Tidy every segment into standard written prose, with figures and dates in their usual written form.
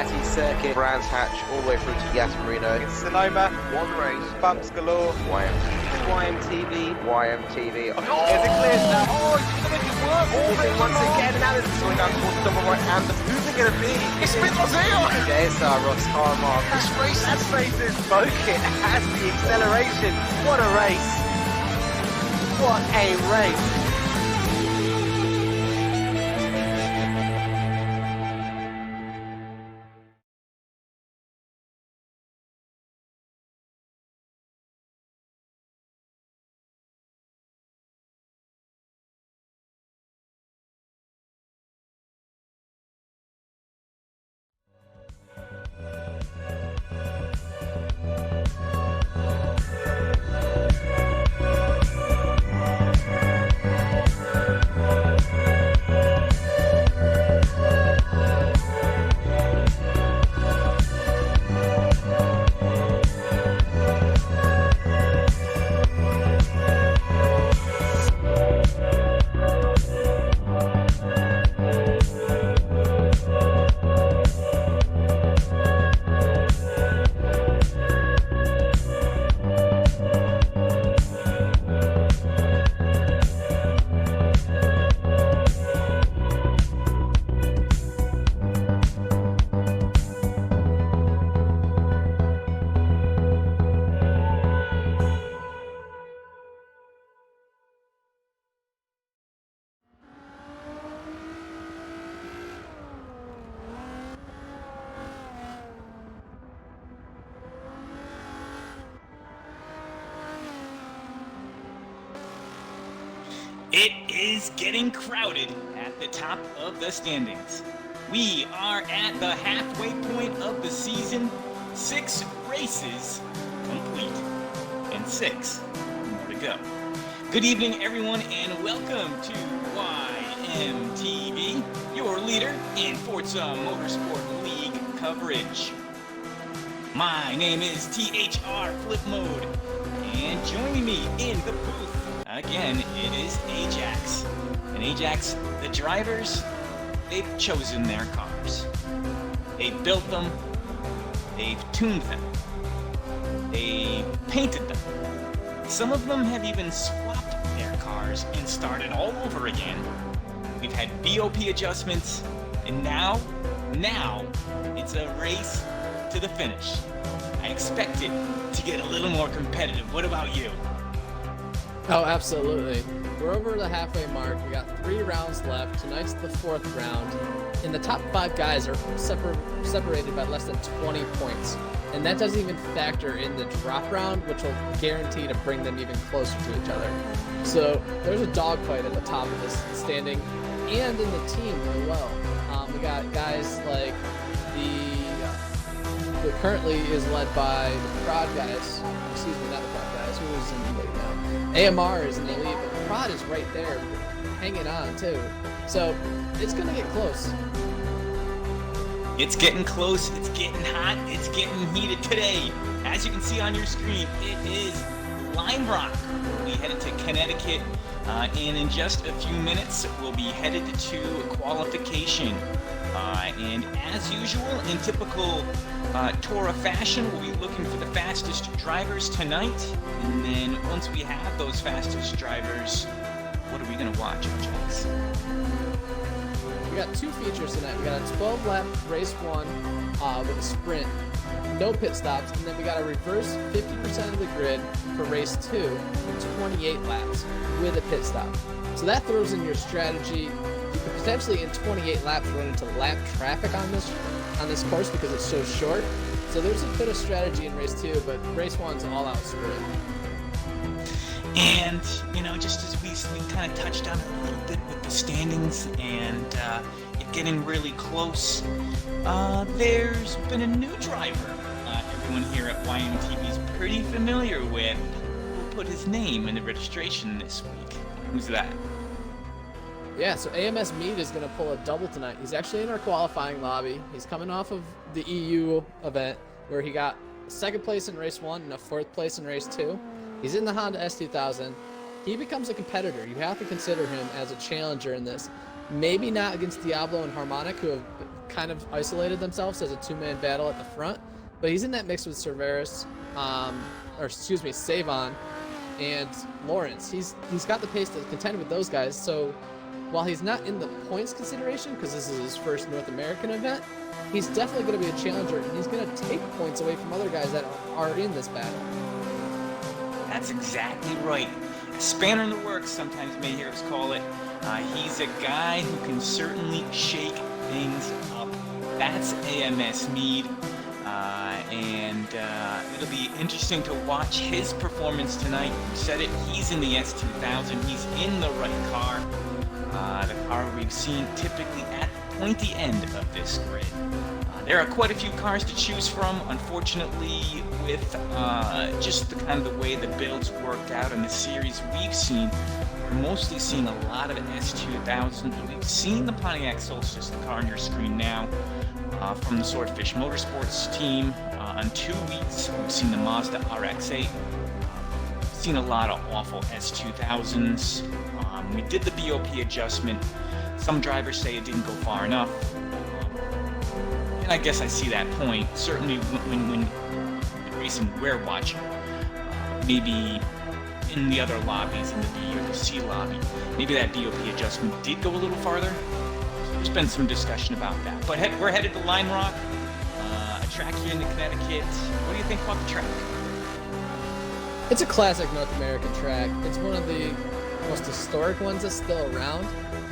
Bugatti circuit, Brands Hatch, all the way through to Yas Marino. It's Sonoma, One race, bumps galore. YMTV. YMTV. Oh, Is it clear now? Oh, he's gonna make it work. Moving once again, now this is going down towards the double right, and who's it gonna be? It's Brazil! JSR Ross Carmark. This race is spoken as the acceleration. What a race! What a race! It is getting crowded at the top of the standings. We are at the halfway point of the season. 6 races complete and 6 more to go. Good evening, everyone, and welcome to YMTV, your leader in Forza Motorsport League coverage. My name is THR Flip Mode, and joining me in the booth again, it is Ajax. And Ajax, the drivers, they've chosen their cars. They've built them, they've tuned them, they painted them. Some of them have even swapped their cars and started all over again. We've had BOP adjustments, and now it's a race to the finish. I expect it to get a little more competitive. What about you? Oh, absolutely. We're over the halfway mark. We got 3 rounds left. Tonight's the 4th round. And the top 5 guys are separated by less than 20 points. And that doesn't even factor in the drop round, which will guarantee to bring them even closer to each other. So there's a dogfight at the top of this standing and in the team as well. We got guys like the currently is led by the Prod guys. Excuse me, not the Prod guys. Who is in the lead now? AMR is in the lead, but Prod is right there, hanging on too. So it's gonna get close. It's getting close, it's getting hot, it's getting heated today. As you can see on your screen, it is Limerock. We'll be headed to Connecticut, and in just a few minutes, we'll be headed to qualification. And as usual, in typical TORA fashion, we'll be looking for the fastest drivers tonight. And then once we have those fastest drivers, what are we going to watch, Jax? We got 2 features tonight. We got a 12-lap race 1 with a sprint, no pit stops, and then we got a reverse 50% of the grid for race 2 and 28 laps with a pit stop. So that throws in your strategy. You could potentially in 28 laps run into lap traffic on this course because it's so short. So there's a bit of strategy in race 2, but race 1's all out sprint. And, you know, just as we kind of touched on it a little bit with the standings and it getting really close, there's been a new driver everyone here at YMTV is pretty familiar with who put his name in the registration this week. Who's that? Yeah, so AMS Mead is going to pull a double tonight. He's actually in our qualifying lobby. He's coming off of the EU event where he got 2nd place in race 1 and a 4th place in race 2. He's in the Honda S2000. He becomes a competitor. You have to consider him as a challenger in this. Maybe not against Diablo and Harmonic, who have kind of isolated themselves as a two-man battle at the front, but he's in that mix with Cerveris, Savon, and Lawrence. He's got the pace to contend with those guys. So while he's not in the points consideration because this is his first North American event, he's definitely going to be a challenger, and he's going to take points away from other guys that are in this battle. That's exactly right. A spanner in the works, sometimes you may hear us call it. He's a guy who can certainly shake things up. That's AMS Mead. And it'll be interesting to watch his performance tonight. You said it, he's in the S2000. He's in the right car. The car we've seen typically at the pointy end of this grid. There are quite a few cars to choose from. Unfortunately, with just the kind of the way the builds worked out in the series we've seen, we're mostly seeing a lot of S2000s. We've seen the Pontiac Solstice, the car on your screen now, from the Swordfish Motorsports team. On 2 weeks, we've seen the Mazda RX-8. We've seen a lot of awful S2000s. We did the BOP adjustment. Some drivers say it didn't go far enough. And I guess I see that point. Certainly when the racing we're watching, maybe in the other lobbies, in the B or the C lobby, maybe that BOP adjustment did go a little farther. So there's been some discussion about that. But we're headed to Limerock, a track here in Connecticut. What do you think about the track? It's a classic North American track. It's one of the most historic ones that's still around,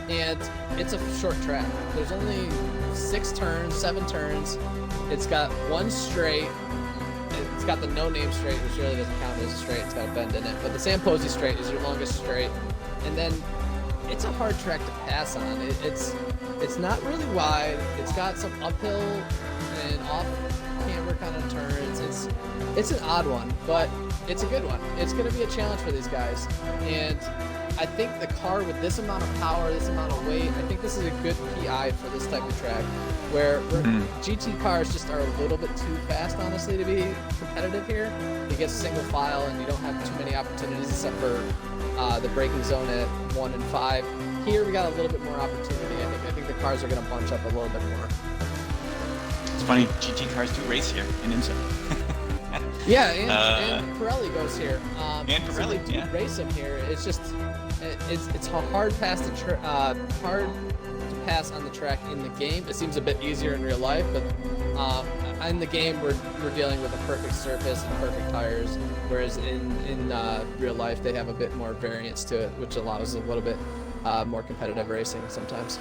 and it's a short track. There's only 7 turns. It's got one straight. It's got the no-name straight, which really doesn't count as a straight. It's got a bend in it. But the Sam Posey straight is your longest straight. And then it's a hard track to pass on. It's not really wide. It's got some uphill and off-camber kind of turns. It's an odd one, but it's a good one. It's going to be a challenge for these guys. And I think the car with this amount of power, this amount of weight, I think this is a good PI for this type of track, where GT cars just are a little bit too fast, honestly, to be competitive here. You get single file, and you don't have too many opportunities except for the braking zone at 1 and 5. Here, we got a little bit more opportunity. I think the cars are going to bunch up a little bit more. It's funny, GT cars do race here in IMSA. Yeah, and Pirelli goes here. And Pirelli, so they do race him here. It's just it's a hard pass to pass on the track in the game. It seems a bit easier in real life, but in the game we're dealing with a perfect surface and perfect tires, whereas in real life they have a bit more variance to it, which allows a little bit more competitive racing sometimes.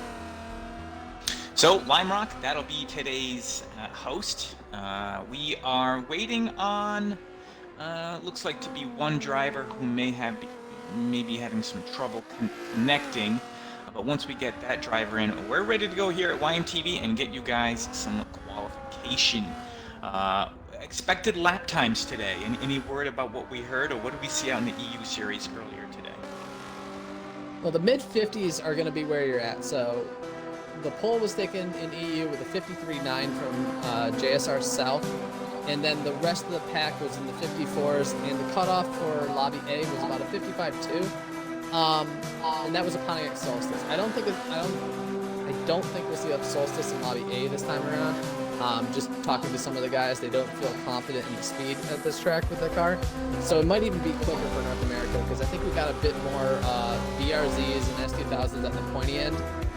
So, Limerock, that'll be today's host. We are waiting on, looks like to be one driver who may be having some trouble connecting. But once we get that driver in, we're ready to go here at YMTV and get you guys some qualification. Expected lap times today. Any word about what we heard, or what did we see out in the EU series earlier today? Well, the mid-50s are going to be where you're at. So the pole was taken in EU with a 53.9 from JSR South, and then the rest of the pack was in the 54s, and the cutoff for Lobby A was about a 55.2, and that was a Pontiac Solstice. I don't think we'll see a Solstice in Lobby A this time around. Just talking to some of the guys, they don't feel confident in the speed at this track with their car, so it might even be quicker for North America, because I think we got a bit more BRZs and S2000s at the pointy end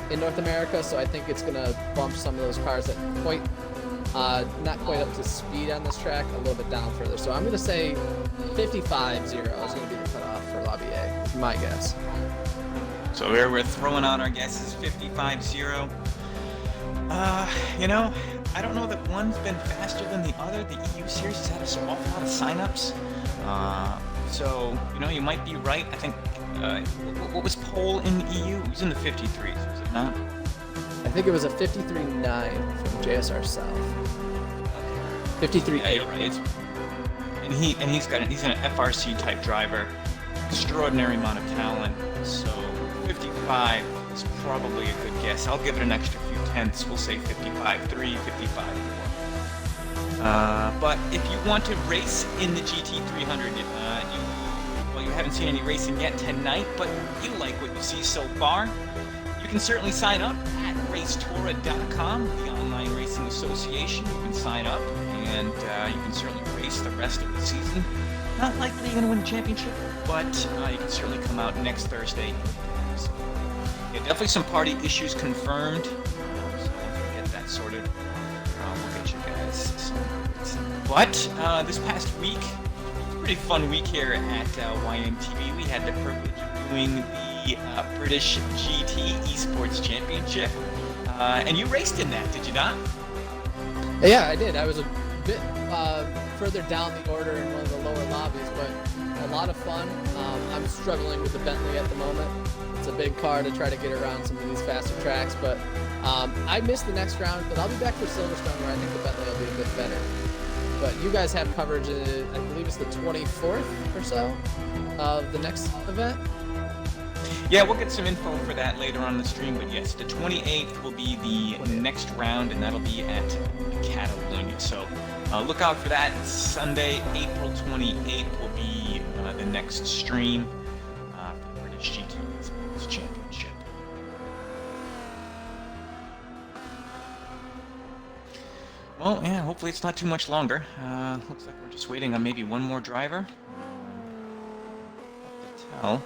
in North America, so I think it's going to bump some of those cars that not quite up to speed on this track a little bit down further. So I'm going to say 55.0 is going to be the cutoff for Lobby A, is my guess. So we're throwing out our guesses, 55.0. I don't know that one's been faster than the other. The EU series has had an awful lot of signups. So, you might be right. I think, what was pole in the EU? It was in the 53s, was it not? I think it was a 53.9 from JSR South. 53.8. Yeah, you're right. He's an FRC type driver. Extraordinary amount of talent. So 55 is probably a good guess. I'll give it an extra few tenths. We'll say 55.3, 55.4. But if you want to race in the GT300, you haven't seen any racing yet tonight, but you like what you see so far, you can certainly sign up at racetora.com, the online Association. You can sign up, and you can certainly race the rest of the season. Not likely you're going to win the championship, but you can certainly come out next Thursday. So, yeah, definitely some party issues confirmed. So once we get that sorted, we'll get you guys. But this past week, pretty fun week here at YMTV. We had the privilege of doing the British GT Esports Championship, and you raced in that, did you not? Yeah, I did. I was a bit further down the order in one of the lower lobbies, but a lot of fun. I'm struggling with the Bentley at the moment. It's a big car to try to get around some of these faster tracks, but I missed the next round, but I'll be back for Silverstone where I think the Bentley will be a bit better. But you guys have coverage, I believe it's the 24th or so of the next event? Yeah, we'll get some info for that later on the stream, but yes, the 28th will be the next round, and that'll be at Catalonia. So look out for that. Sunday, April 28th will be the next stream for the British GT Esports Championship. Well, yeah, hopefully it's not too much longer. Looks like we're just waiting on maybe one more driver. Hard to tell.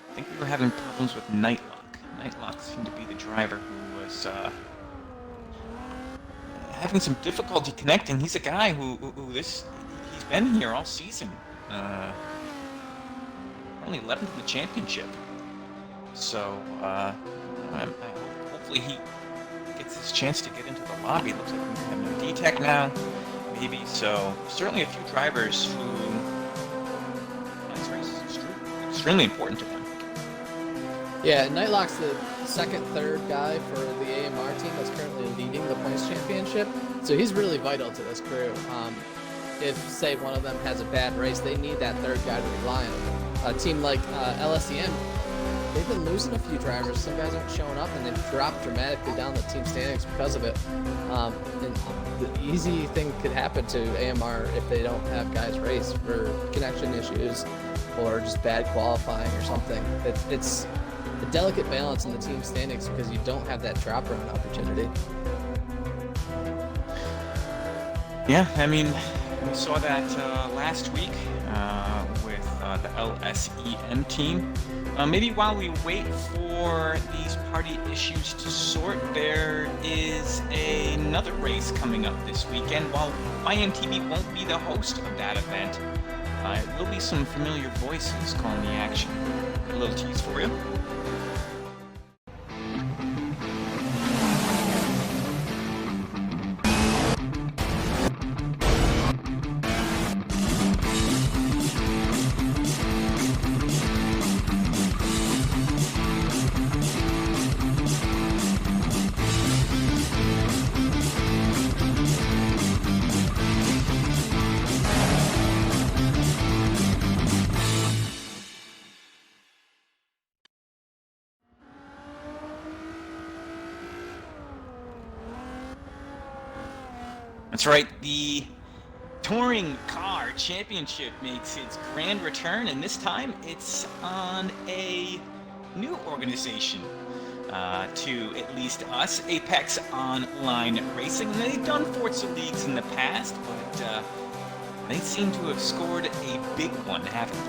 I think we were having problems with Nightlock. Nightlock seemed to be the driver who was having some difficulty connecting. He's a guy he's been here all season. Only 11th in the championship. So hopefully he gets his chance to get into the lobby. It looks like we have no D-Tech now, maybe. So certainly a few drivers who this race is extremely important to them. Yeah, Nightlock's the second, third guy for the AMR team that's currently leading the points championship. So he's really vital to this crew. If, say, one of them has a bad race, they need that third guy to rely on. A team like LSEM, they've been losing a few drivers. Some guys aren't showing up, and they've dropped dramatically down the team standings because of it. And the easy thing could happen to AMR if they don't have guys race for connection issues or just bad qualifying or something. It's a delicate balance in the team standings because you don't have that drop run opportunity. Yeah, I mean, we saw that last week with the LSEM team. Maybe while we wait for these party issues to sort, there is another race coming up this weekend. While YMTV won't be the host of that event, it will be some familiar voices calling the action. A little tease for you. That's right, the Touring Car Championship makes its grand return, and this time it's on a new organization to at least us, Apex Online Racing. And they've done Forza Leagues in the past, but they seem to have scored a big one, haven't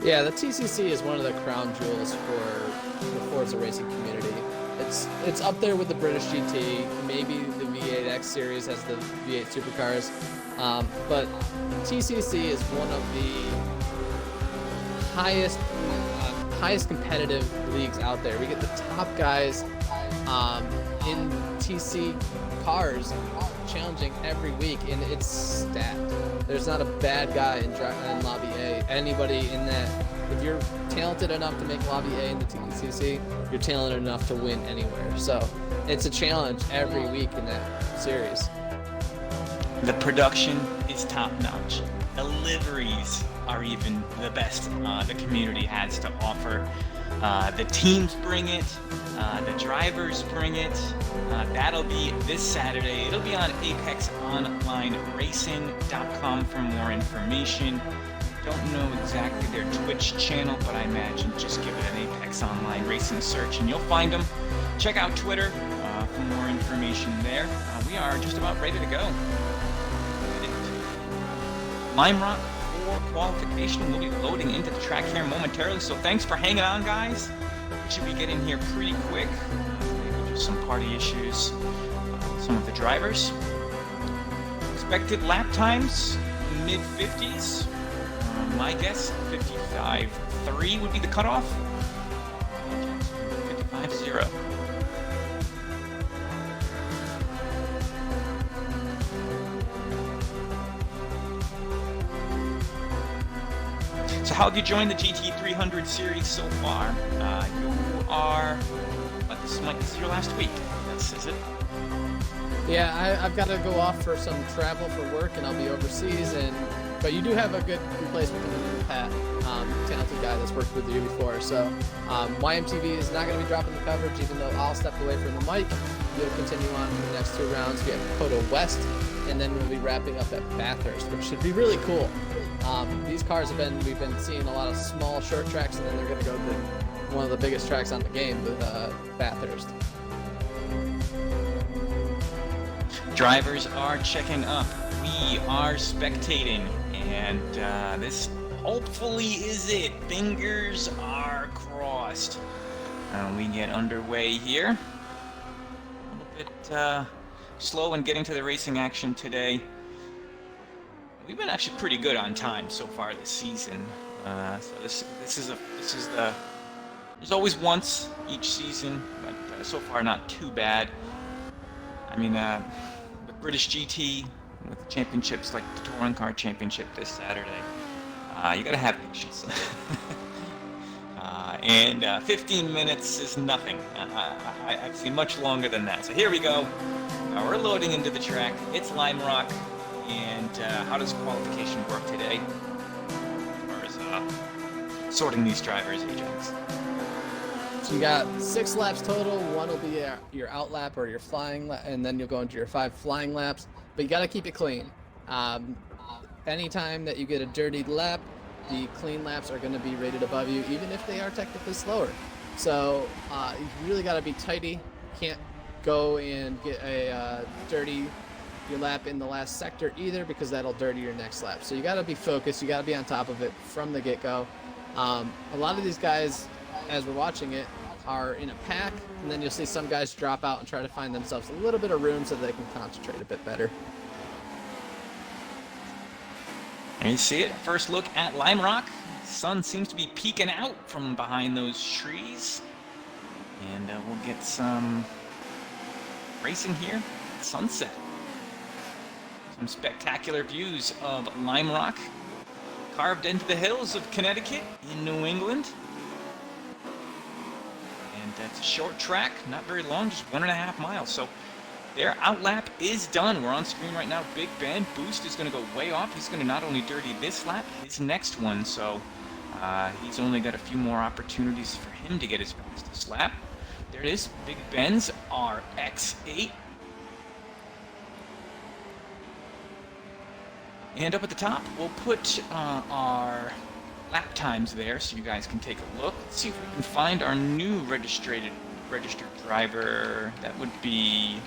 they? Yeah, the TCC is one of the crown jewels for the Forza racing community. It's up there with the British GT, maybe the V8X series has the V8 supercars, but TCC is one of the highest competitive leagues out there. We get the top guys in TC cars challenging every week, and it's stacked. There's not a bad guy in Lobby A. Anybody in that, if you're talented enough to make Lobby A in the TCC, you're talented enough to win anywhere. So it's a challenge every week in that series. The production is top-notch. The liveries are even the best the community has to offer. The teams bring it, the drivers bring it. That'll be this Saturday. It'll be on ApexOnlineRacing.com for more information. Don't know exactly their Twitch channel, but I imagine just give it an Apex Online Racing search and you'll find them. Check out Twitter for some more information there. We are just about ready to go. Limerock for qualification will be loading into the track here momentarily, so thanks for hanging on, guys. We should be getting here pretty quick. Maybe just some party issues with some of the drivers. Expected lap times, mid-50s. My guess, 55.3 would be the cutoff. 55.0. So how have you joined the GT300 series so far? You are, this is your last week, this is it? Yeah, I've got to go off for some travel for work, and I'll be overseas. But you do have a good replacement in Pat, talented guy that's worked with you before. So YMTV is not going to be dropping the coverage, even though I'll step away from the mic. You'll continue on in the next 2 rounds. We have Dakota West, and then we'll be wrapping up at Bathurst, which should be really cool. These cars we've been seeing a lot of small, short tracks, and then they're going to go to one of the biggest tracks on the game, with Bathurst. Drivers are checking up. We are spectating, and this hopefully is it. Fingers are crossed. We get underway here. A little bit slow in getting to the racing action today. We've been actually pretty good on time so far this season. So this is the. There's always once each season, but so far not too bad. I mean, the British GT with championships like the Touring Car Championship this Saturday, you gotta have patience. And 15 minutes is nothing. I've seen much longer than that. So here we go. We're loading into the track. It's Limerock. And how does qualification work today? As far as sorting these drivers, Ajax. So you got 6 laps total. 1 will be your out lap or your flying lap, and then you'll go into your 5 flying laps. But you got to keep it clean. Anytime that you get a dirty lap, the clean laps are going to be rated above you, even if they are technically slower. So you really got to be tighty. Can't go and get a dirty your lap in the last sector either, because that'll dirty your next lap. So you got to be focused. You got to be on top of it from the get-go. A lot of these guys, as we're watching it, are in a pack, and then you'll see some guys drop out and try to find themselves a little bit of room so they can concentrate a bit better. And you see it, first look at Limerock. Sun seems to be peeking out from behind those trees. And we'll get some racing here at sunset. Some spectacular views of Limerock, carved into the hills of Connecticut in New England. And that's a short track, not very long, just 1.5 miles. So their out lap is done. We're on screen right now. Big Ben Boost is going to go way off. He's going to not only dirty this lap, his next one. So he's only got a few more opportunities for him to get his fastest lap. There it is, Big Ben's RX-8. And up at the top, we'll put our lap times there so you guys can take a look. Let's see if we can find our new registered driver. That would be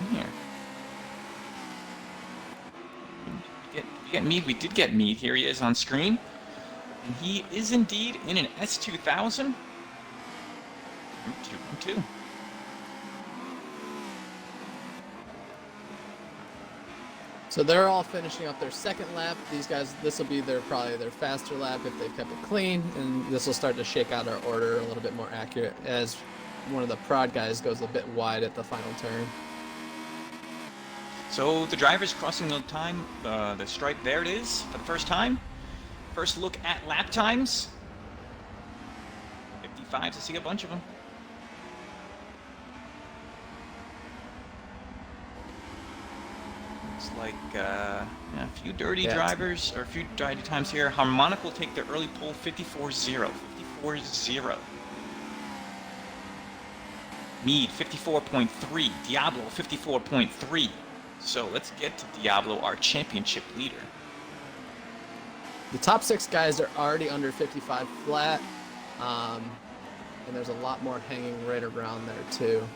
in here. We did get Mead. Here he is on screen. And he is indeed in an S2000. Group 2. So they're all finishing up their second lap. These guys, this will be probably their faster lap if they've kept it clean, and this will start to shake out our order a little bit more accurate as one of the prod guys goes a bit wide at the final turn. So the drivers crossing the stripe, there it is, for the first time. First look at lap times. 55, I see a bunch of them. Looks like a few dirty drivers, or a few dirty times here. Harmonic will take the early pole 54.0. 54.0. Mead 54.3. Diablo 54.3. So let's get to Diablo, our championship leader. The top 6 guys are already under 55 flat. and there's a lot more hanging right around there too.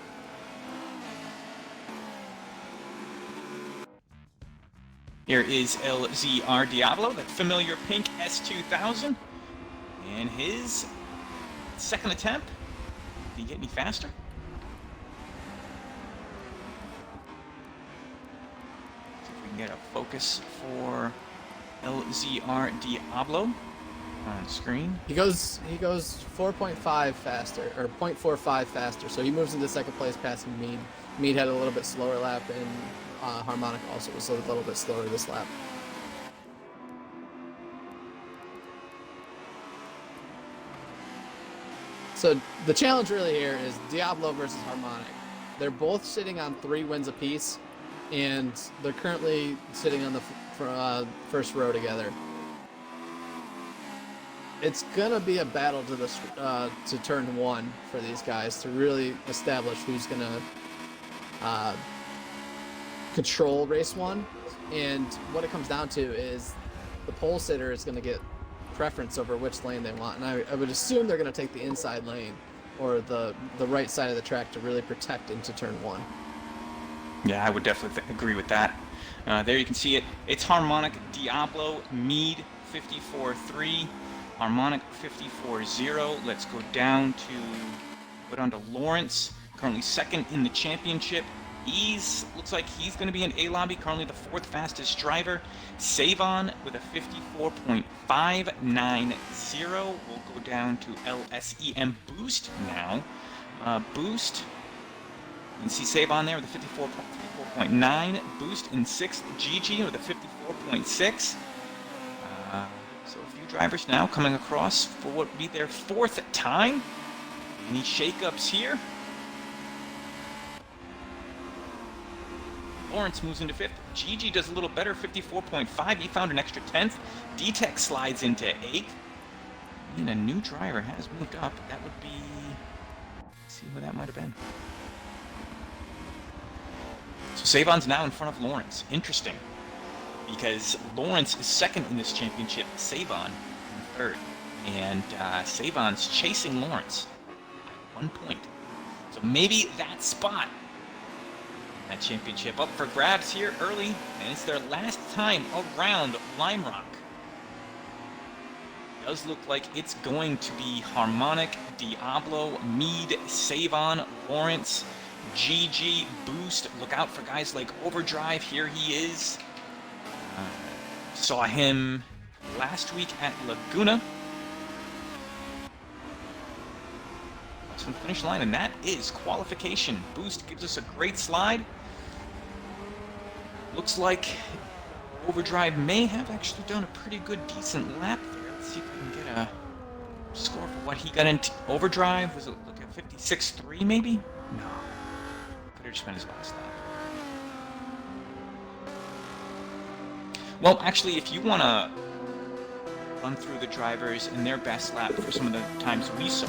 Here is LZR Diablo, that familiar pink S2000, and his second attempt. Did he get any faster? See if we can get a focus for LZR Diablo on screen. He goes 4.5 faster, or 0.45 faster, so he moves into second place passing Mead. Mead had a little bit slower lap, and Harmonic also was a little bit slower this lap. So the challenge really here is Diablo versus Harmonic. They're both sitting on 3 wins apiece, and they're currently sitting on the first row together. It's gonna be a battle to this to turn 1 for these guys to really establish who's gonna control race 1, and what it comes down to is the pole sitter is gonna get preference over which lane they want, and I would assume they're gonna take the inside lane or the right side of the track to really protect into turn 1. Yeah, I would definitely agree with that. There you can see it. It's Harmonic Diablo, Mead 54.3, Harmonic 54.0. Let's go down to Lawrence, currently second in the championship. Looks like he's going to be in A lobby, currently the 4th fastest driver. Savon with a 54.590. We'll go down to LSEM Boost now. Boost, you can see Savon there with a 54.9. Boost in 6th. GG with a 54.6. So a few drivers now coming across for what would be their 4th time. Any shakeups here? Lawrence moves into 5th. GG does a little better, 54.5. He found an extra 10th. D-Tech slides into 8th. And a new driver has moved up. That would be... Let's see who that might have been. So Savon's now in front of Lawrence. Interesting. Because Lawrence is second in this championship. Savon in 3rd. And Savon's chasing Lawrence at 1 point. So maybe that spot, that championship up for grabs here early, and it's their last time around Limerock. Does look like it's going to be Harmonic, Diablo, Mead, Savon, Lawrence, GG, Boost. Look out for guys like Overdrive. Here he is. Saw him last week at Laguna. From the finish line, and that is qualification. Boost gives us a great slide. Looks like Overdrive may have actually done a pretty good, decent lap there. Let's see if we can get a score for what he got into. Overdrive, was it like a 56.3 maybe? No. Could have just been his last lap. Well, actually, if you want to run through the drivers and their best lap for some of the times we saw.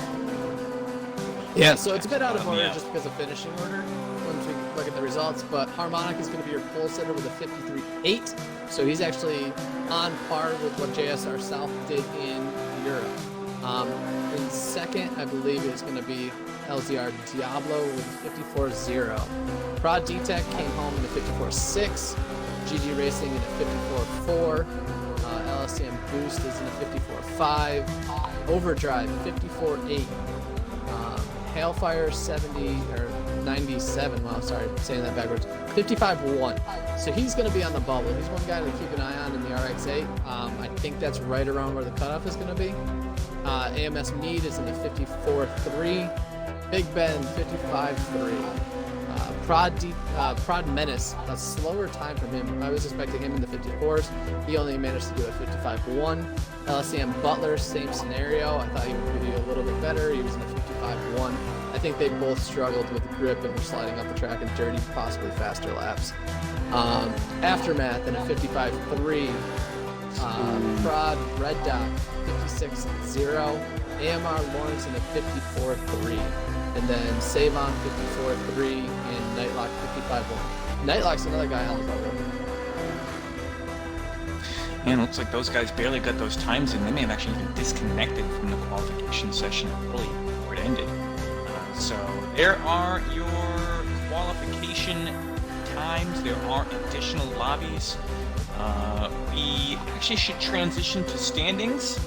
Yeah, so it's a bit out of order just because of finishing order once we look at the results, but Harmonic is going to be your pole sitter with a 53.8, so he's actually on par with what JSR South did in Europe. In second, I believe it was going to be LZR Diablo with a 54.0. Prod D-Tech came home in a 54.6, GG Racing in a 54.4, LSCM Boost is in a 54.5, Overdrive 54.8. Hailfire 70 or 97. Wow, sorry, saying that backwards. 55.1. So he's going to be on the bubble. He's one guy to keep an eye on in the RX-8. I think that's right around where the cutoff is going to be. AMS Mead is in the 54.3. Big Ben 55.3. Prod Menace, a slower time from him. I was expecting him in the 54s. He only managed to do a 55.1. LSCM Butler, same scenario. I thought he would do a little bit better. He was in the 55.1. I think they both struggled with grip and were sliding up the track in dirty, possibly faster laps. Aftermath in a 55.3. Prod Red Dot 56.0. AMR Lawrence in a 54.3. And then Savon 54.3 and Nightlock 55.1. Nightlock's another guy on the bubble. And it looks like those guys barely got those times in. They may have actually even disconnected from the qualification session early. Or it ended. So there are your qualification times. There are additional lobbies. We actually should transition to standings.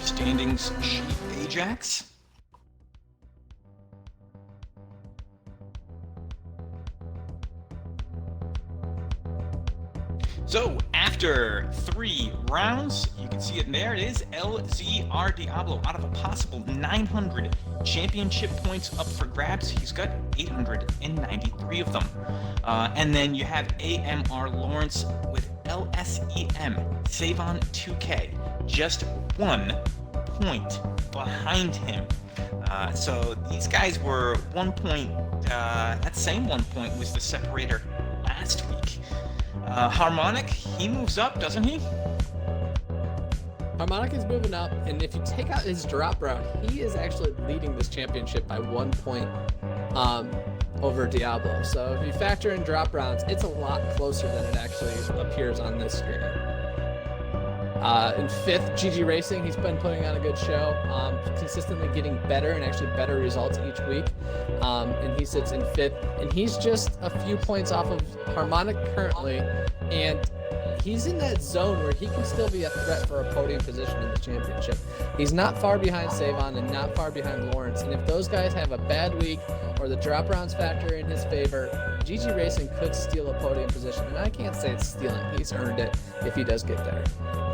Standings sheet Ajax. So, after 3 rounds, you can see it there. It is LZR Diablo out of a possible 900 championship points up for grabs. He's got 893 of them. And then you have AMR Lawrence with LSEM, Save on 2K, just 1 point behind him. So these guys were 1 point, that same 1 point was the separator last week. Harmonic, he moves up, doesn't he? Harmonic is moving up, and if you take out his drop round, he is actually leading this championship by 1 point over Diablo. So if you factor in drop rounds, it's a lot closer than it actually appears on this screen. In 5th, GG Racing, he's been putting on a good show, consistently getting better and actually better results each week. And he sits in 5th, and he's just a few points off of Harmonic currently, and he's in that zone where he can still be a threat for a podium position in the championship. He's not far behind Savon and not far behind Lawrence, and if those guys have a bad week or the drop rounds factor in his favor, GG Racing could steal a podium position, and I can't say it's stealing. He's earned it if he does get there.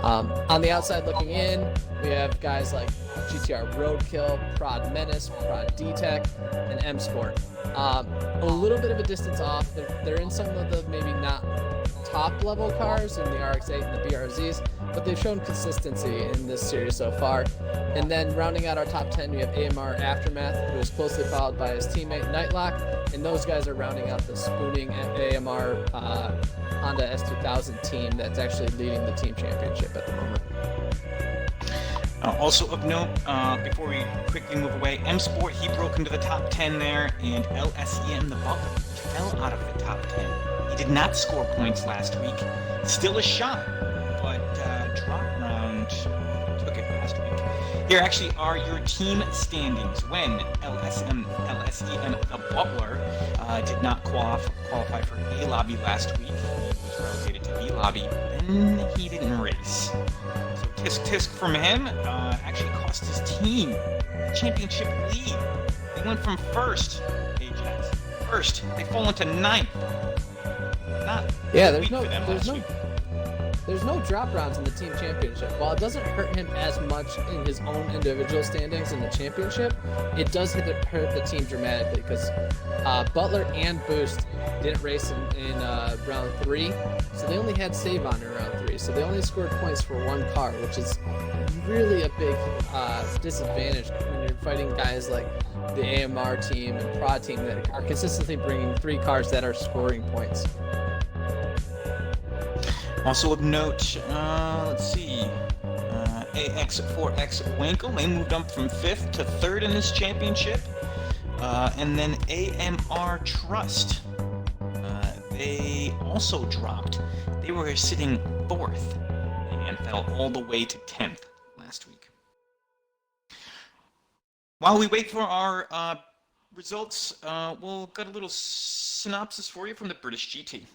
On the outside looking in, we have guys like GTR Roadkill, Prod Menace, Prod D-Tech, and M Sport. A little bit of a distance off. They're in some of the maybe not top level cars in the RX-8 and the BRZs, but they've shown consistency in this series so far. And then rounding out our top 10, we have AMR Aftermath, who is closely followed by his teammate Nightlock, and those guys are rounding out the spooning AMR Honda S2000 team that's actually leading the team championship at the moment. Also of note, before we quickly move away, M Sport, he broke into the top 10 there, and LSEM, the Butler, fell out of the top 10. He did not score points last week. Still a shot, but drop round took it last week. Here actually are your team standings. When LSEM, the Butler, did not qualify for A lobby last week, he was relegated to B lobby, then he didn't race. So tisk from him actually cost his team the championship lead. They went from first, Ajax. First, they fall into 9th. Yeah, there's no drop rounds in the team championship. While it doesn't hurt him as much in his own individual standings in the championship, it does hurt the team dramatically because Butler and Boost didn't race in round 3, so they only had save on in round 3, so they only scored points for 1 car, which is really a big disadvantage when you're fighting guys like the AMR team and Prod team that are consistently bringing 3 cars that are scoring points. Also of note, let's see, AX4X Winkle, they moved up from 5th to 3rd in this championship. And then AMR Trust, they also dropped. They were sitting 4th and fell all the way to 10th last week. While we wait for our results, we'll get a little synopsis for you from the British GT.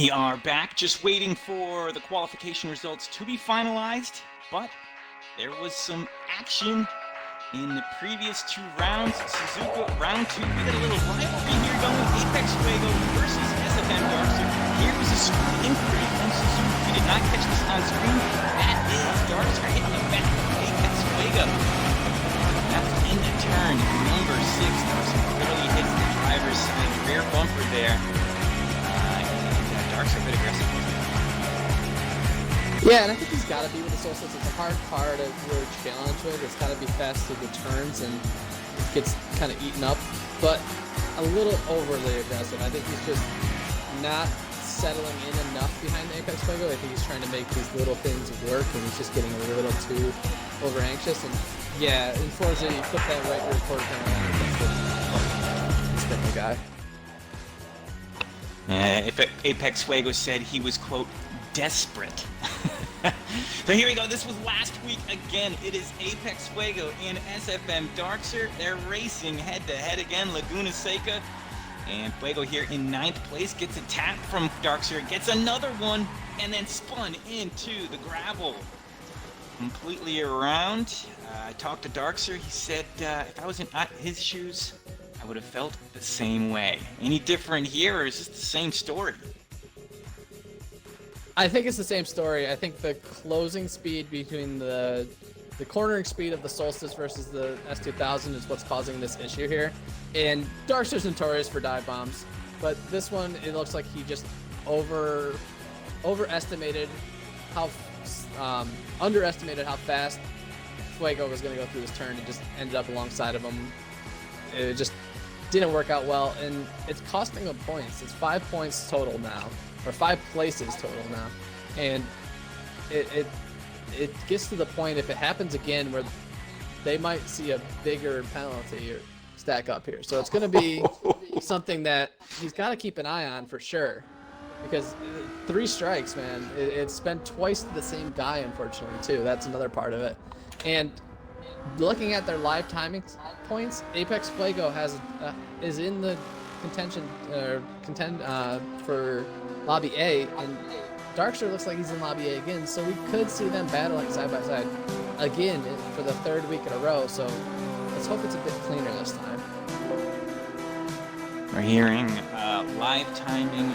We are back, just waiting for the qualification results to be finalized, but there was some action in the previous 2 rounds. Suzuka, round 2, we got a little rivalry here going. Apex Fuego versus SFM Darkster. Here was a screen inquiry from Suzuka. We did not catch this on screen. That is Darkster hitting the back of Apex Fuego. That's in the turn, number 6. Darkster clearly hits the driver's side rear bumper there. Darkster a bit aggressive. Yeah, and I think he's got to be with the Solstice. It's a hard car to really challenge with. It's got to be fast to the turns, and it gets kind of eaten up, but a little overly aggressive. I think he's just not settling in enough behind the Apex Fuego. I think he's trying to make these little things work, and he's just getting a little too over anxious. And yeah, in Forza, you put that right rear quarter panel on, it's been the guy. Apex Fuego said he was, quote, desperate. So here we go. This was last week again. It is Apex Fuego and SFM Darkster. They're racing head-to-head again. Laguna Seca. And Fuego here in 9th place gets a tap from Darkster, gets another one, and then spun into the gravel. Completely around. I talked to Darkster. He said if I was in his shoes, I would have felt the same way. Any different here, or is this the same story? I think it's the same story. I think the closing speed between the cornering speed of the Solstice versus the S2000 is what's causing this issue here. And Darkster's notorious for dive bombs, but this one, it looks like he just overestimated how underestimated how fast Fuego was going to go through this turn and just ended up alongside of him. It just didn't work out well, and it's costing him points. It's 5 points total now, or 5 places total now, and it gets to the point, if it happens again, where they might see a bigger penalty or stack up here. So it's going to be something that he's got to keep an eye on for sure, because 3 strikes, man. It's been twice the same guy, unfortunately, too. That's another part of it. And looking at their live timing points, Apex Fuego is in the contention for Lobby A, and Darkster looks like he's in Lobby A again, so we could see them battling side by side again for the 3rd week in a row. So let's hope it's a bit cleaner this time. We're hearing live timing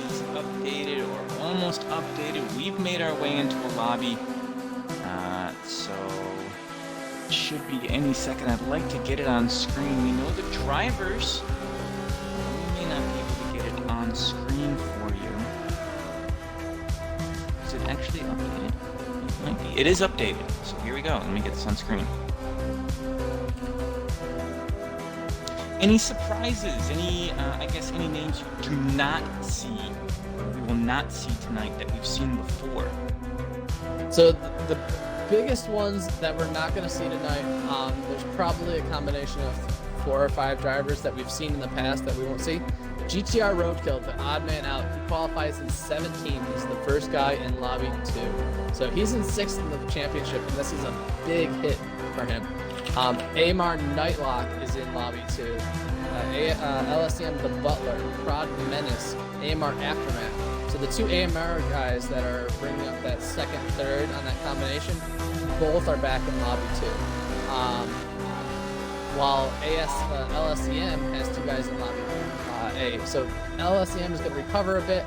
is updated or almost updated. We've made our way into a lobby, so it should be any second. I'd like to get it on screen. We know the drivers. We may not be able to get it on screen for you. Is it actually updated? It might be. It is updated. So here we go. Let me get this on screen. Any surprises? Any, I guess, any names you do not see, we will not see tonight that we've seen before? So the biggest ones that we're not going to see tonight, there's probably a combination of 4 or 5 drivers that we've seen in the past that we won't see. GTR Roadkill, the odd man out, he qualifies in 17th. He's the first guy in Lobby 2. So he's in 6th in the championship, and this is a big hit for him. AMR Nightlock is in Lobby 2. LSM The Butler, Prod Menace, AMR Aftermath. So the 2 AMR guys that are bringing up that 2nd, 3rd on that combination, both are back in Lobby 2. While LSCM has 2 guys in Lobby A. So LSCM is going to recover a bit.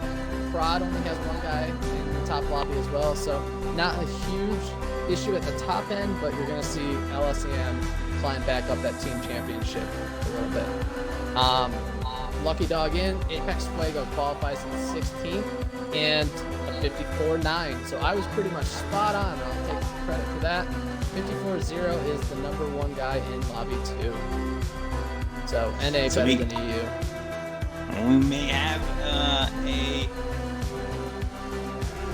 Prod only has 1 guy in the top lobby as well. So not a huge issue at the top end, but you're going to see LSCM climb back up that team championship a little bit. Lucky Dog in, Apex Fuego qualifies in 16th and a 54.9. So I was pretty much spot on. I'll take credit for that. 54.0 is the number 1 guy in Lobby 2. So NA better than EU. We may have I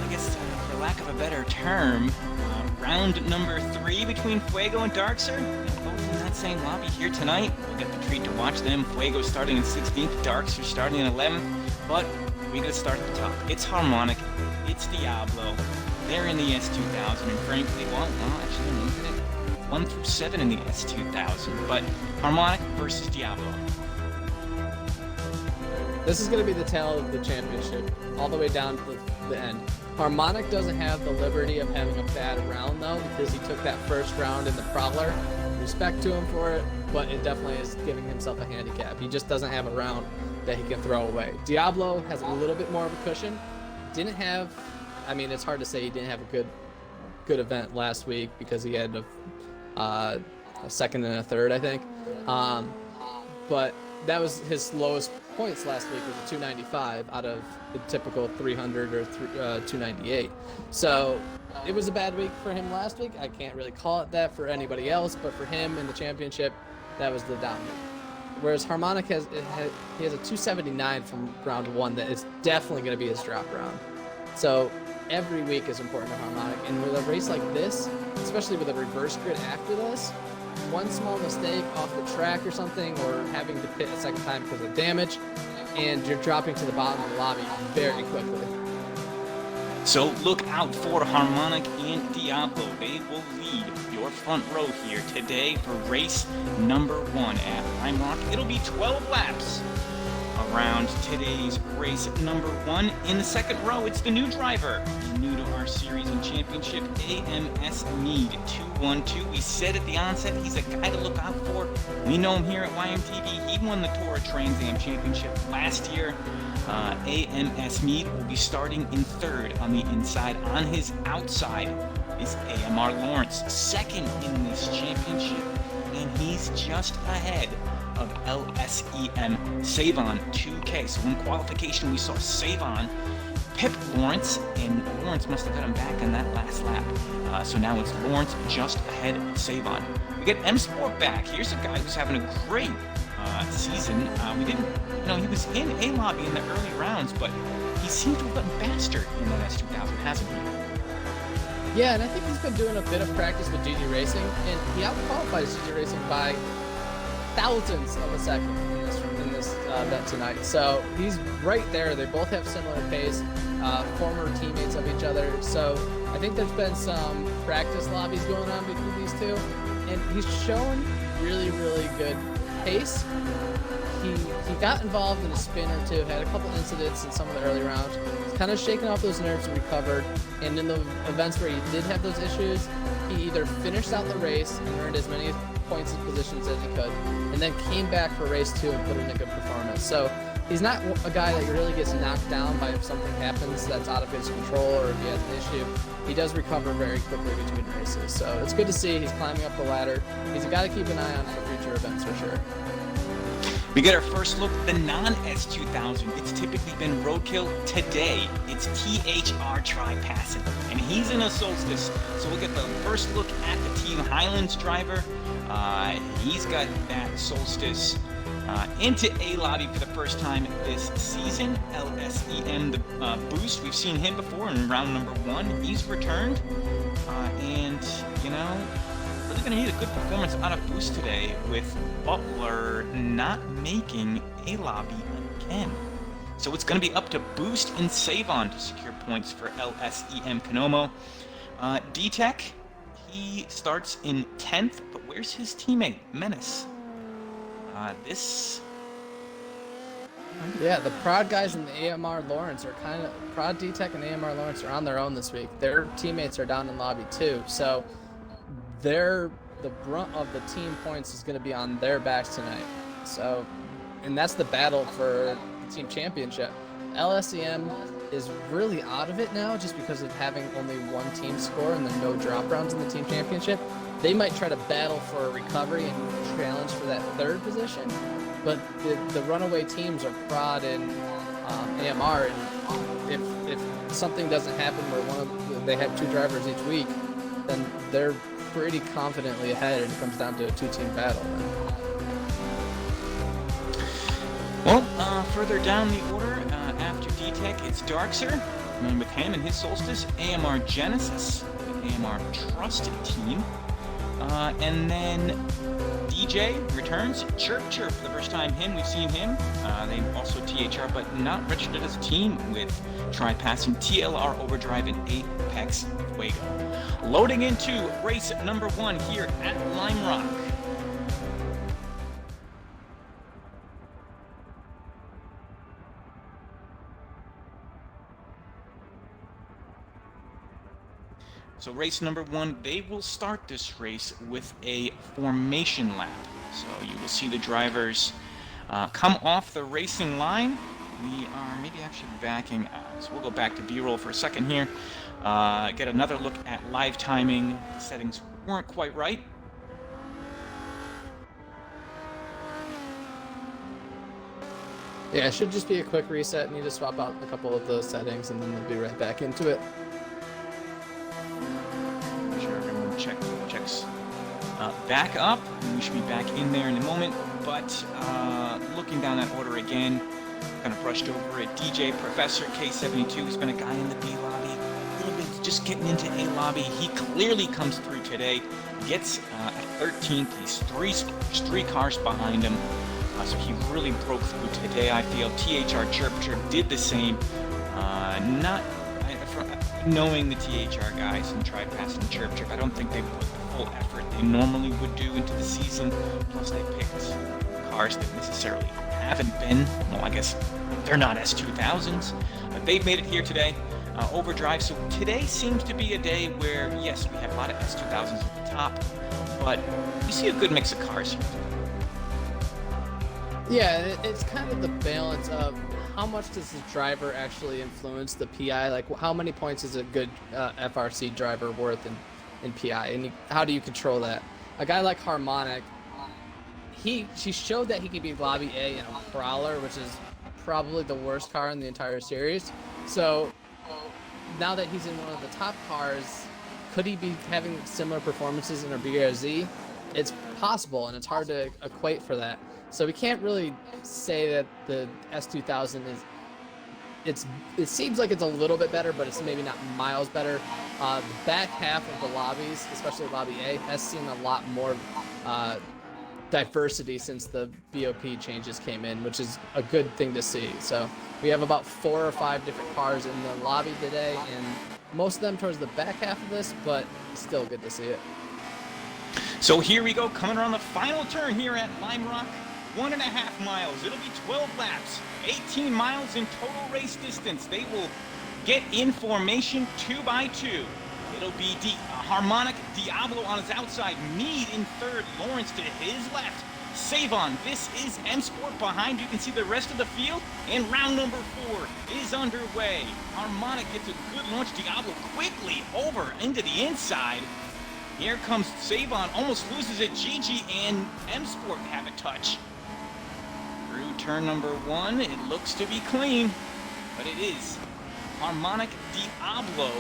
guess for lack of a better term, round number 3 between Fuego and Darkster. Both in that same lobby here tonight. We'll get the treat to watch them. Fuego starting in 16th, Darkster starting in 11th. But we gotta start at the top. It's Harmonic, it's Diablo. They're in the S2000, and frankly, well, actually, I'm looking at 1 through 7 in the S2000. But Harmonic versus Diablo. This is going to be the tail of the championship, all the way down to the end. Harmonic doesn't have the liberty of having a bad round, though, because he took that first round in the Prowler. Respect to him for it, but it definitely is giving himself a handicap. He just doesn't have a round that he can throw away. Diablo has a little bit more of a cushion. Didn't have, I mean, it's hard to say he didn't have a good event last week because he had a second and a third, I think. But that was his lowest points last week, was a 295 out of the typical 300 or 298. So it was a bad week for him last week. I can't really call it that for anybody else, but for him in the championship, that was the down week. Whereas Harmonic he has a 279 from round 1 that is definitely going to be his drop round. So every week is important to Harmonic, and with a race like this, especially with a reverse grid after this, one small mistake off the track or something, or having to pit a second time because of damage, and you're dropping to the bottom of the lobby very quickly. So look out for Harmonic and Diablo. They will lead your front row here today for race number 1 at Limerock. It'll be 12 laps around today's race number 1. In the second row, it's the new driver, new to our series and championship, AMS Mead 212. We said at the onset, he's a guy to look out for. We know him here at YMTV. He won the TORA Trans Am Championship last year. AMS Mead will be starting in third on the inside. On his outside is AMR Lawrence, second in this championship, and he's just ahead of LSEM Savon 2K. So in qualification, we saw Savon pip Lawrence, and Lawrence must have had him back in that last lap. So now it's Lawrence just ahead of Savon. We get M Sport back. Here's a guy who's having a great season. We didn't, he was in A lobby in the early rounds, but he seemed to have gotten faster in that S2000, hasn't he? Yeah, and I think he's been doing a bit of practice with GG Racing, and he out-qualifies GG Racing by thousandths of a second in this event tonight. So he's right there. They both have similar pace, former teammates of each other. So I think there's been some practice lobbies going on between these two, and he's shown really, really good pace. He got involved in a spin or two, had a couple incidents in some of the early rounds. He's kind of shaken off those nerves and recovered. And in the events where he did have those issues, he either finished out the race and earned as many points and positions as he could, and then came back for race 2 and put in a good performance. So he's not a guy that really gets knocked down by if something happens that's out of his control or if he has an issue. He does recover very quickly between races. So it's good to see he's climbing up the ladder. He's a guy to keep an eye on for future events for sure. We get our first look at the non-S2000. It's typically been roadkill. Today, it's THR Tri-Passing, and he's in a Solstice. So we'll get the first look at the Team Highlands driver. He's got that Solstice into A lobby for the first time this season. LSEM, the boost. We've seen him before in round number 1. He's returned, and really going to need a good performance out of Boost today with Butler not making a lobby again. So it's going to be up to Boost and Savon to secure points for LSEM Konomo. D-Tech, he starts in 10th, but where's his teammate, Menace? Yeah, the Prod guys and the AMR Lawrence are Prod, D-Tech, and AMR Lawrence are on their own this week. Their teammates are down in lobby too, so the brunt of the team points is going to be on their backs tonight. So, and that's the battle for the team championship. LSEM is really out of it now just because of having only one team score and there are no drop rounds in the team championship. They might try to battle for a recovery and challenge for that third position, but the runaway teams are Prod and AMR, and if something doesn't happen where they have 2 drivers each week, then they're pretty confidently ahead, and it comes down to a 2-team battle. Well, further down the order, after D-Tech, it's Darkser, and with him and his Solstice, AMR Genesis, AMR Trusted Team, and then DJ returns, Chirp for the first time. We've seen him. They also THR, but not registered as a team with Tri-Passing, TLR Overdrive, and Apex Fuego. Loading into race number 1 here at Limerock. So race number 1, they will start this race with a formation lap. So you will see the drivers come off the racing line. We are maybe actually backing out. So we'll go back to B-roll for a second here. Get another look at live timing. The settings weren't quite right. Yeah, it should just be a quick reset. Need to swap out a couple of those settings, and then we'll be right back into it. Make sure everyone checks back up. We should be back in there in a moment. But looking down that order again, kind of brushed over it. DJ Professor K72, he's been a guy in the B lobby, a little bit just getting into A lobby. He clearly comes through today. Gets at 13th. He's three cars behind him. So he really broke through today, I feel. THR Chirp did the same. Knowing the THR guys and TriPass and Chirp, I don't think they put the full effort they normally would do into the season. Plus, they picked cars that necessarily haven't been, well, I guess they're not S2000s. They've made it here today. Overdrive. So today seems to be a day where, yes, we have a lot of S2000s at the top, but we see a good mix of cars here today. Yeah, it's kind of the balance of how much does the driver actually influence the PI? Like, how many points is a good FRC driver worth in PI? And how do you control that? A guy like Harmonic, she showed that he could be Lobby A in a Prowler, which is probably the worst car in the entire series. So now that he's in one of the top cars, could he be having similar performances in a BRZ? It's possible, and it's hard to equate for that. So we can't really say that the S2000 it seems like it's a little bit better, but it's maybe not miles better. The back half of the lobbies, especially Lobby A, has seen a lot more diversity since the BOP changes came in, which is a good thing to see. So we have about 4 or 5 different cars in the lobby today, and most of them towards the back half of this, but still good to see it. So here we go, coming around the final turn here at Limerock. 1.5 miles. It'll be 12 laps. 18 miles in total race distance. They will get in formation 2 by 2. It'll be Harmonic Diablo on his outside. Mead in third. Lawrence to his left. Savon. This is M Sport behind. You can see the rest of the field. And round number 4 is underway. Harmonic gets a good launch. Diablo quickly over into the inside. Here comes Savon. Almost loses it. Gigi and M Sport have a touch. Through turn number 1, it looks to be clean, but it is Harmonic Diablo,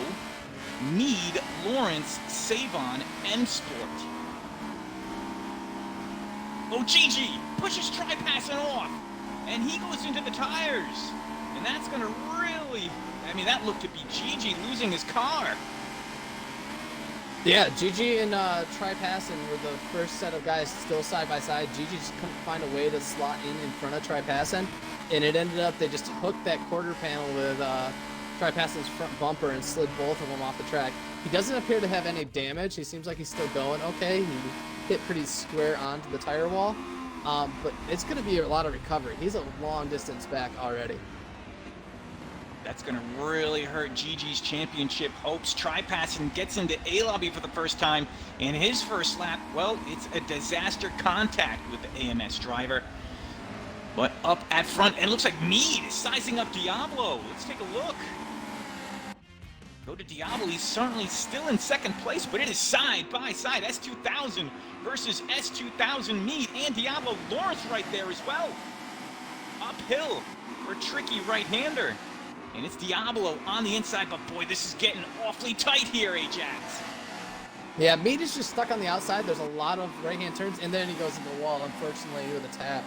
Mead, Lawrence, Savon, M Sport. Oh, Gigi pushes TriPassing off, and he goes into the tires, and that's gonna really, that looked to be Gigi losing his car. Yeah, Gigi and TriPassing were the first set of guys still side by side. Gigi just couldn't find a way to slot in front of TriPassing, and it ended up they just hooked that quarter panel with TriPassing's front bumper and slid both of them off the track. He doesn't appear to have any damage. He seems like he's still going okay. He hit pretty square onto the tire wall, but it's going to be a lot of recovery. He's a long distance back already. That's going to really hurt Gigi's championship hopes. TriPassing gets into A-Lobby for the first time, and his first lap, well, it's a disaster contact with the AMS driver. But up at front, and it looks like Mead is sizing up Diablo. Let's take a look. Go to Diablo. He's certainly still in second place, but it is side by side. S2000 versus S2000 Mead, and Diablo. Lawrence right there as well. Uphill for tricky right-hander. And it's Diablo on the inside, but boy, this is getting awfully tight here, Ajax. Yeah, Mead is just stuck on the outside. There's a lot of right-hand turns, and then he goes into the wall, unfortunately, with a tap.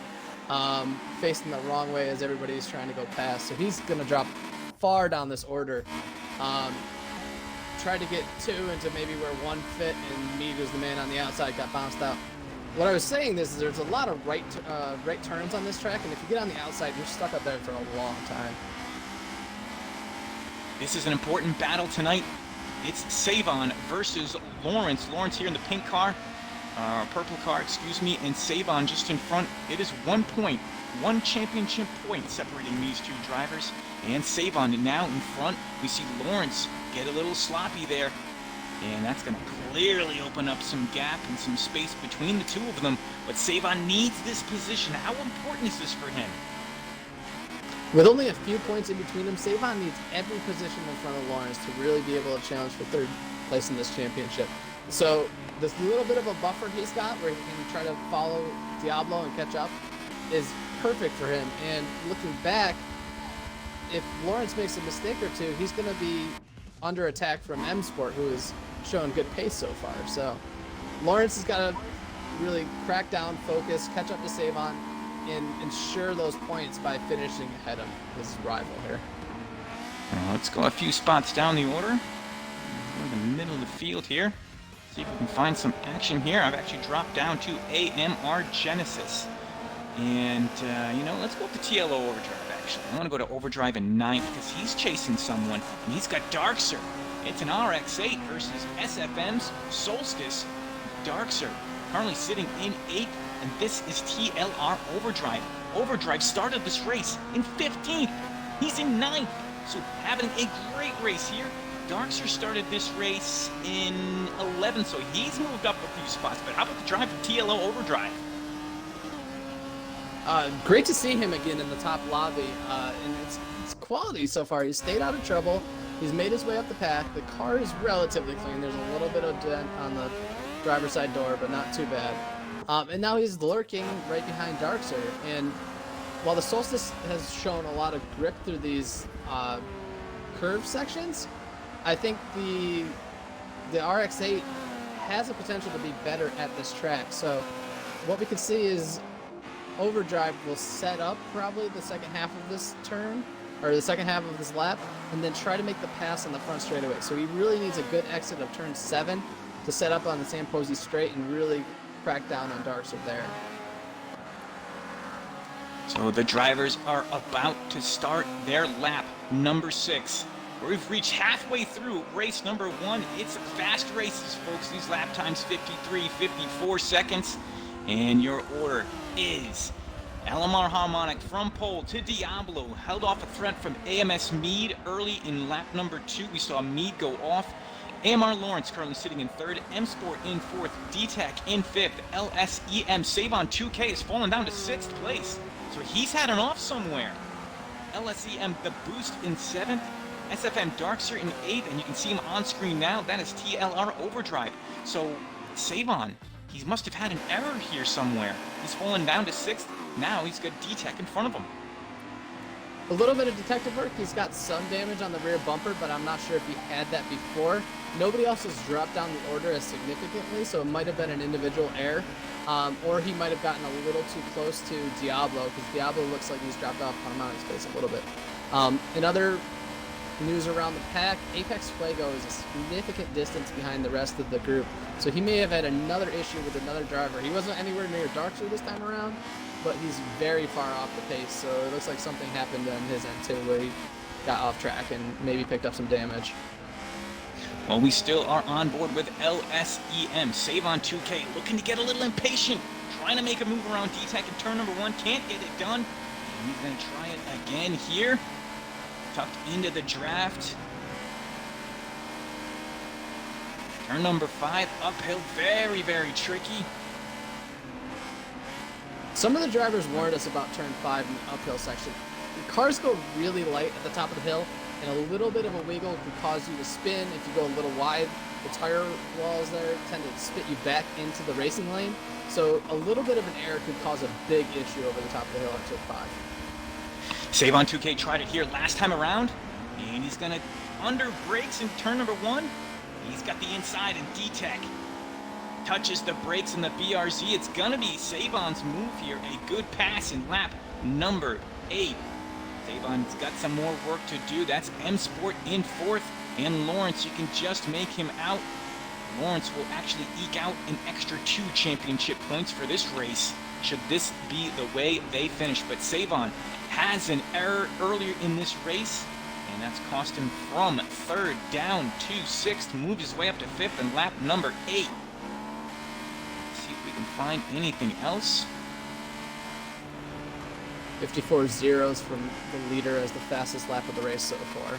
Facing the wrong way as everybody's trying to go past. So he's going to drop far down this order. Tried to get 2 into maybe where 1 fit, and Mead was the man on the outside, got bounced out. What I was saying is there's a lot of right turns on this track, and if you get on the outside, you're stuck up there for a long time. This is an important battle tonight. It's Savon versus Lawrence. Lawrence here in the pink car, purple car, excuse me, and Savon just in front. It is 1 point, 1 championship point separating these 2 drivers. And Savon now in front. We see Lawrence get a little sloppy there. And that's going to clearly open up some gap and some space between the two of them. But Savon needs this position. How important is this for him? With only a few points in between them, Savon needs every position in front of Lawrence to really be able to challenge for third place in this championship. So this little bit of a buffer he's got where he can try to follow Diablo and catch up is perfect for him. And looking back, if Lawrence makes a mistake or two, he's going to be under attack from M Sport, who has shown good pace so far. So Lawrence has got to really crack down, focus, catch up to Savon, and ensure those points by finishing ahead of his rival here. Let's go a few spots down the order. We're in the middle of the field here. See if we can find some action here. I've actually dropped down to AMR Genesis. And, let's go up to TLO Overdrive, actually. I want to go to Overdrive in 9th because he's chasing someone, and he's got Darkser. It's an RX-8 versus SFM's Solstice. Darkser currently sitting in 8th, and this is TLR Overdrive. Overdrive started this race in 15th. He's in 9th, so having a great race here. Darkser started this race in 11th, so he's moved up a few spots. But how about the drive from TLO Overdrive? Great to see him again in the top lobby, and it's quality so far. He's stayed out of trouble. He's made his way up the pack. The car is relatively clean. There's a little bit of dent on the driver's side door, but not too bad. And now he's lurking right behind Darkser. And while the Solstice has shown a lot of grip through these curve sections, I think the RX-8 has a potential to be better at this track. So what we can see is Overdrive will set up probably the second half of this turn, or the second half of this lap, and then try to make the pass on the front straightaway. So he really needs a good exit of turn 7 to set up on the San Posey straight and really crack down on Darkser there. So the drivers are about to start their lap number 6. We've reached halfway through race number 1. It's fast races, folks. These lap times 53, 54 seconds. And your order is LMR Harmonic from pole to Diablo. Held off a threat from AMS Mead early in lap number 2. We saw Mead go off. AMR Lawrence currently sitting in 3rd. M Sport in 4th. DTAC in 5th. LSEM Savon 2K has fallen down to 6th place. So he's had an off somewhere. LSEM The Boost in 7th. SFM Darkser in 8th. And you can see him on screen now. That is TLR Overdrive. So Savon, he must have had an error here somewhere. He's fallen down to 6th. Now he's got DTAC in front of him. A little bit of detective work. He's got some damage on the rear bumper, but I'm not sure if he had that before. Nobody else has dropped down the order as significantly, so it might have been an individual error. Or he might have gotten a little too close to Diablo, because Diablo looks like he's dropped off harmonic space a little bit. In other news around the pack, Apex Fuego is a significant distance behind the rest of the group, so he may have had another issue with another driver. He wasn't anywhere near Darkser this time around, but he's very far off the pace, so it looks like something happened on his end too, where he got off track and maybe picked up some damage. Well, we still are on board with LSEM. Savon 2K looking to get a little impatient, trying to make a move around DTAC in turn number 1, can't get it done. And he's going to try it again here. Tucked into the draft. Turn number 5, uphill, very, very tricky. Some of the drivers warned us about turn 5 in the uphill section. The cars go really light at the top of the hill, and a little bit of a wiggle can cause you to spin. If you go a little wide, the tire walls there tend to spit you back into the racing lane. So a little bit of an error could cause a big issue over the top of the hill at turn 5. Savon 2K tried it here last time around, and he's going to under brakes in turn number 1. He's got the inside, and DTAC touches the brakes in the BRZ. It's going to be Savon's move here. A good pass in lap number 8. Savon's got some more work to do. That's M Sport in 4th, and Lawrence, you can just make him out. Lawrence will actually eke out an extra 2 championship points for this race, should this be the way they finish. But Savon has an error earlier in this race, and that's cost him from 3rd down to 6th, moves his way up to 5th in lap number 8. Let's see if we can find anything else. 54 zeros from the leader as the fastest lap of the race so far.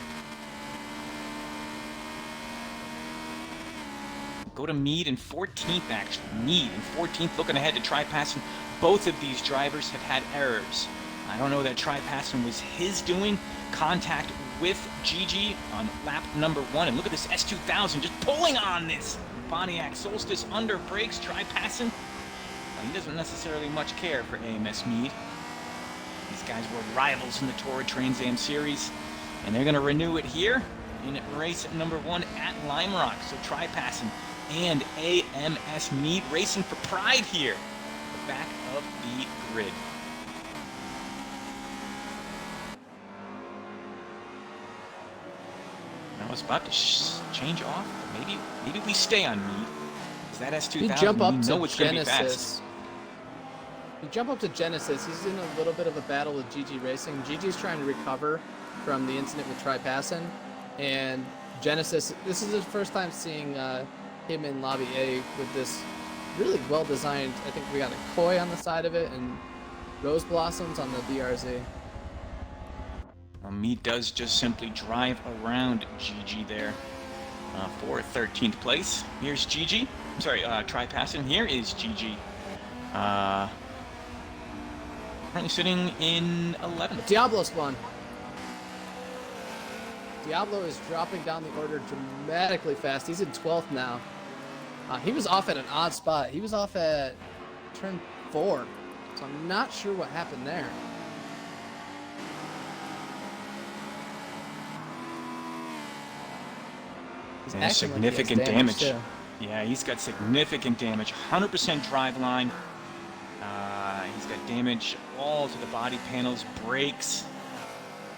go to Mead in 14th, actually. Mead in 14th, looking ahead to Try-Passing. Both of these drivers have had errors. I don't know that Try-Passing was his doing. Contact with Gigi on lap number 1. And look at this S2000 just pulling on this Pontiac Solstice under brakes. Try-Passing. He doesn't necessarily much care for AMS Mead. These guys were rivals in the TORA Trans Am Series, and they're going to renew it here in race number 1 at Limerock. So Try-Passing and AMS Mead racing for pride here at the back of the grid. Now it's about to change off. Maybe we stay on Mead. Is that S2000? You jump up know to it's going to be fast. Genesis. You jump up to Genesis. He's in a little bit of a battle with GG Racing. GG's trying to recover from the incident with Try-Passing, and Genesis. This is his first time seeing him in Lobby A with this really well designed. I think we got a koi on the side of it and rose blossoms on the BRZ. Mead does just simply drive around Gigi there for 13th place. Here's Gigi. I'm sorry, Try-Passing. Here is Gigi. Currently sitting in 11th. Diablo's won. Diablo is dropping down the order dramatically fast. He's in 12th now. He was off at an odd spot. He was off at turn 4. So I'm not sure what happened there. And significant damage. Yeah, he's got significant damage. 100% drive line. He's got damage all to the body panels, brakes,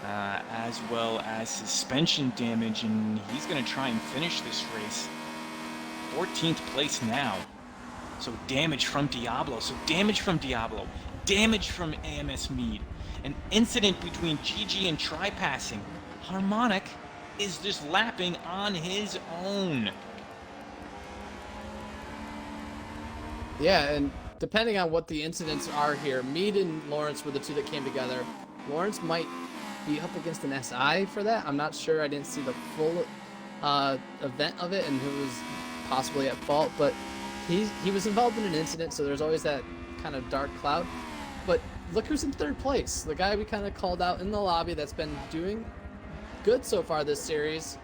as well as suspension damage, and he's going to try and finish this race. 14th place now. So damage from Diablo. Damage from AMS Mead. An incident between GG and Try-Passing. Harmonic is just lapping on his own. Yeah, and depending on what the incidents are here, Mead and Lawrence were the two that came together. Lawrence might be up against an SI for that. I'm not sure. I didn't see the full event of it and who was possibly at fault, but he was involved in an incident, so there's always that kind of dark cloud. But look who's in 3rd place. The guy we kind of called out in the lobby that's been doing good so far this series.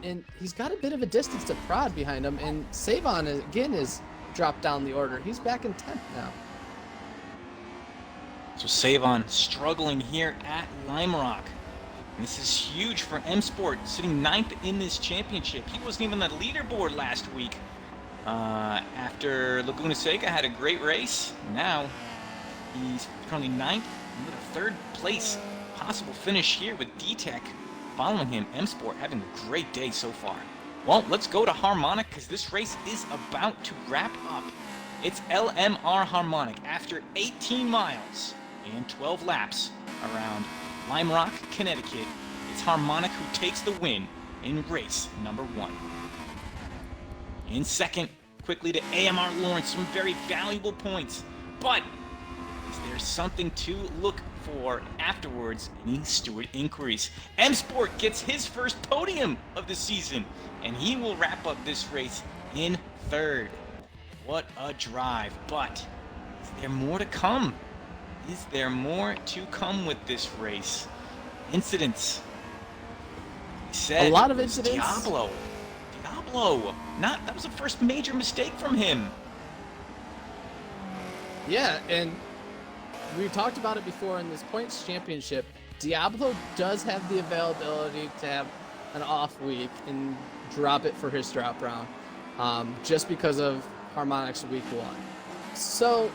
And he's got a bit of a distance to Prod behind him, and Savon again is dropped down the order. He's back in 10th now. So Savon struggling here at Limerock. And this is huge for M Sport, sitting 9th in this championship. He wasn't even on the leaderboard last week. After Laguna Seca had a great race, now he's currently 9th with a 3rd place possible finish here with D-Tech following him. M Sport having a great day so far. Well, let's go to Harmonic because this race is about to wrap up. It's LMR Harmonic after 18 miles and 12 laps around Limerock, Connecticut. It's Harmonic who takes the win in race number 1. In 2nd, quickly to AMR Lawrence, some very valuable points. But is there something to look for afterwards? Any Stewart inquiries? M Sport gets his first podium of the season, and he will wrap up this race in 3rd. What a drive. But is there more to come? Is there more to come with this race? Incidents. He said a lot of incidents. Diablo. That was the first major mistake from him. Yeah, and we talked about it before in this points championship. Diablo does have the availability to have an off week and drop it for his drop round, just because of Harmonic's week 1. So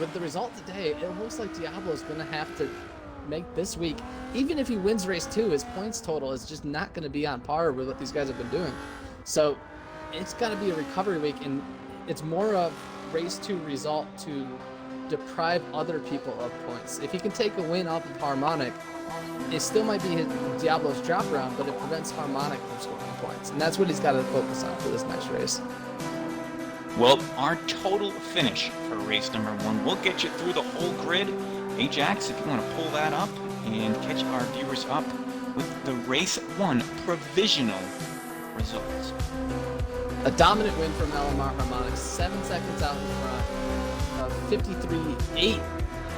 with the result today, it looks like Diablo's going to have to make this week. Even if he wins race 2, his points total is just not going to be on par with what these guys have been doing. So it's got to be a recovery week, and it's more of race 2 result to deprive other people of points. If he can take a win off of Harmonic, it still might be Diablo's drop round, but it prevents Harmonic from scoring points. And that's what he's got to focus on for this next race. Well, our total finish for race number 1 will get you through the whole grid. Ajax, if you want to pull that up and catch our viewers up with the race 1 provisional results. A dominant win from LMR Harmonic, 7 seconds out in front, 53.8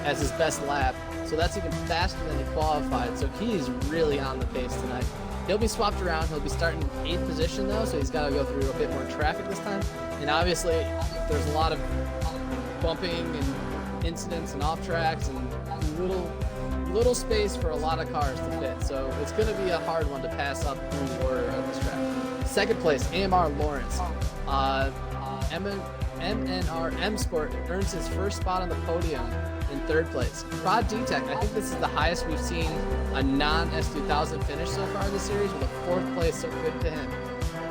as his best lap. So that's even faster than he qualified. So he's really on the pace tonight. He'll be swapped around. He'll be starting in 8th position though, so he's got to go through a bit more traffic this time. And obviously, there's a lot of bumping and incidents and off tracks and little space for a lot of cars to fit. So it's going to be a hard one to pass up in the order of this track. Second place, AMR Lawrence. MNR M Sport earns his first spot on the podium in 3rd place. Prod D-Tech, I think this is the highest we've seen a non-S2000 finish so far in the series, with a 4th place, so good to him.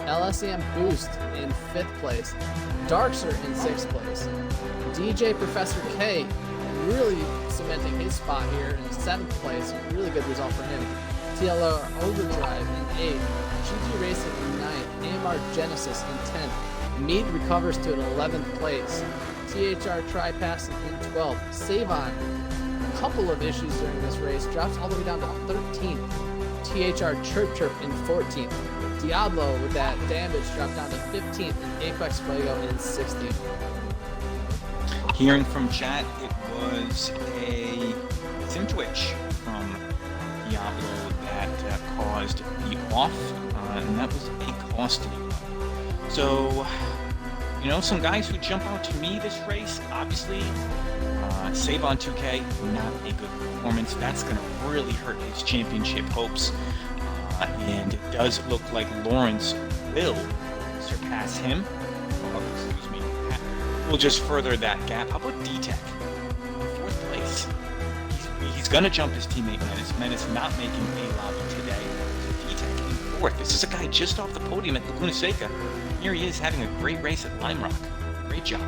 LSEM Boost in 5th place. Darkser in 6th place. DJ Professor K really cementing his spot here in 7th place. Really good result for him. TLR Overdrive in 8th. GG Racing in 9th. AMR Genesis in 10th. Mead recovers to an 11th place. THR Tripass in 12th. Savon, a couple of issues during this race, drops all the way down to 13th. THR Chirp Chirp in 14th. Diablo with that damage dropped down to 15th. And Apex Fuego in 16th. Hearing from chat, it was a sim twitch from Diablo that caused the off, and that was a costly one. So, some guys who jump out to me this race, obviously, Save on 2K, not a good performance. That's going to really hurt his championship hopes. And it does look like Lawrence will surpass him. Will just further that gap. How about D-Tech? 4th place. He's going to jump his teammate Menace. Menace not making a lobby today. D-Tech in 4th. This is a guy just off the podium at Laguna Seca. Here he is having a great race at Limerock. Great job.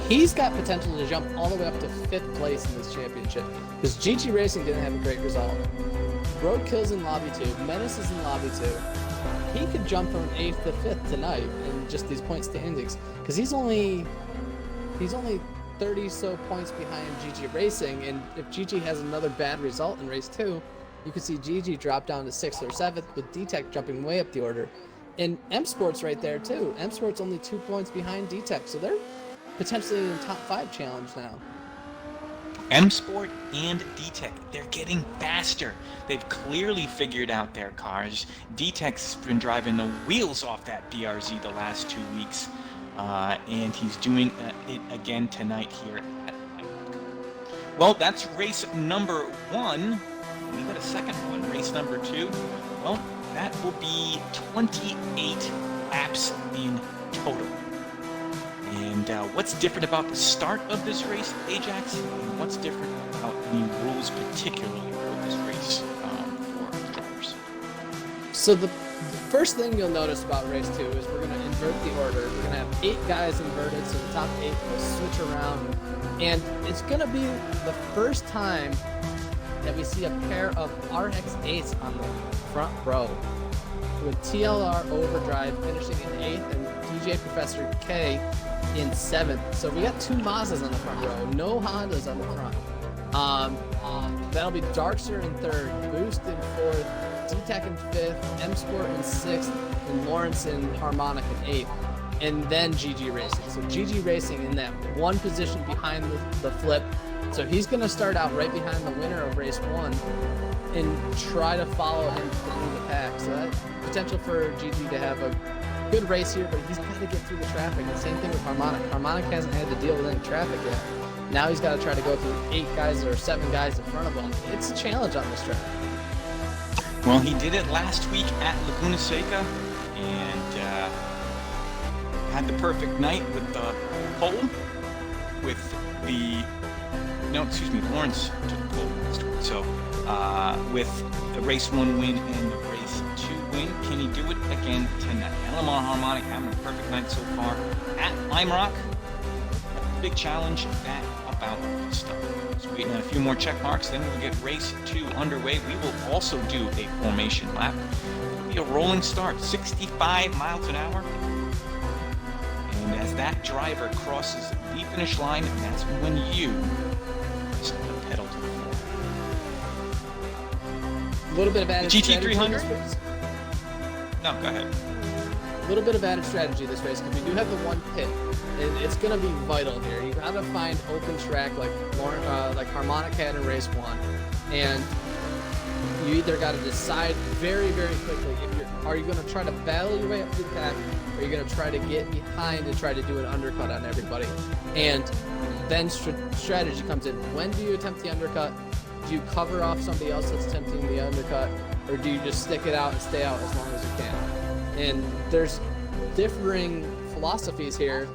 He's got potential to jump all the way up to 5th place in this championship, because GG Racing didn't have a great result. Roadkill's in Lobby 2, Menace is in Lobby 2. He could jump from 8th to 5th tonight in just these point standings, because he's only 30 so points behind GG Racing, and if GG has another bad result in race 2, you could see GG drop down to 6th or 7th, with D-Tech jumping way up the order. And M Sports right there too. M Sports only 2 points behind D-Tech, so they're potentially in the top 5 challenge now. M Sport and D-Tech, they're getting faster. They've clearly figured out their cars. D-Tech's been driving the wheels off that BRZ the last 2 weeks, and he's doing it again tonight here at Well, that's race number 1. We got a second one, race number 2. Well, that will be 28 laps in total. And what's different about the start of this race, Ajax? And what's different about the rules, particularly for this race for drivers? So the first thing you'll notice about race 2 is we're going to invert the order. We're going to have 8 guys inverted, so the top 8 will switch around. And it's going to be the first time that we see a pair of RX8s on the front row, with TLR Overdrive finishing in 8th and DJ Professor K in 7th. So we got 2 Mazdas on the front row, no Hondas on the front. That'll be Darkser in 3rd, Boost in 4th, D-Tech in 5th, M Sport in 6th, and Lawrence in Harmonic in 8th. And then GG Racing. So GG Racing in that 1 position behind the flip. So he's going to start out right behind the winner of race 1 and try to follow him through the pack. So that potential for GG to have a good race here, but he's got to get through the traffic. The same thing with Harmonic. Harmonic hasn't had to deal with any traffic yet. Now he's got to try to go through 8 guys or 7 guys in front of him. It's a challenge on this track. Well, he did it last week at Laguna Seca and had the perfect night with the pole, Lawrence took the pole last week. So with the race 1 win and the race 2 win, can he do it again tonight? LMR Harmonic having a perfect night so far at Limerock. Big challenge that about to start. So waiting on a few more check marks, then we'll get race 2 underway. We will also do a formation lap. It'll be a rolling start, 65 miles an hour. And as that driver crosses the finish line, that's when you press the pedal to the floor. A little bit of added GT300. No, go ahead. A little bit of added strategy this race because we do have the one pit, and it's going to be vital here. You got to find open track like Harmonic had in race 1, and you either got to decide very, very quickly if are you going to try to battle your way up through the pack, or are you going to try to get behind and try to do an undercut on everybody. And then strategy comes in. When do you attempt the undercut? Do you cover off somebody else that's attempting the undercut, or do you just stick it out and stay out as long as you can? And there's differing philosophies here,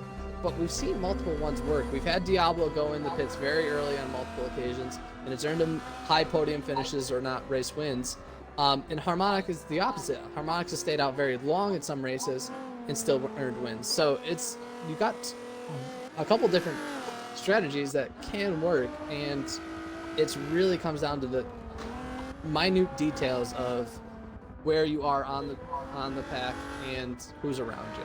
but we've seen multiple ones work. We've had Diablo go in the pits very early on multiple occasions, and it's earned him high podium finishes or not race wins. And Harmonic is the opposite. Harmonic has stayed out very long in some races and still earned wins. So you got a couple different strategies that can work, and it really comes down to the minute details of where you are on the pack and who's around you.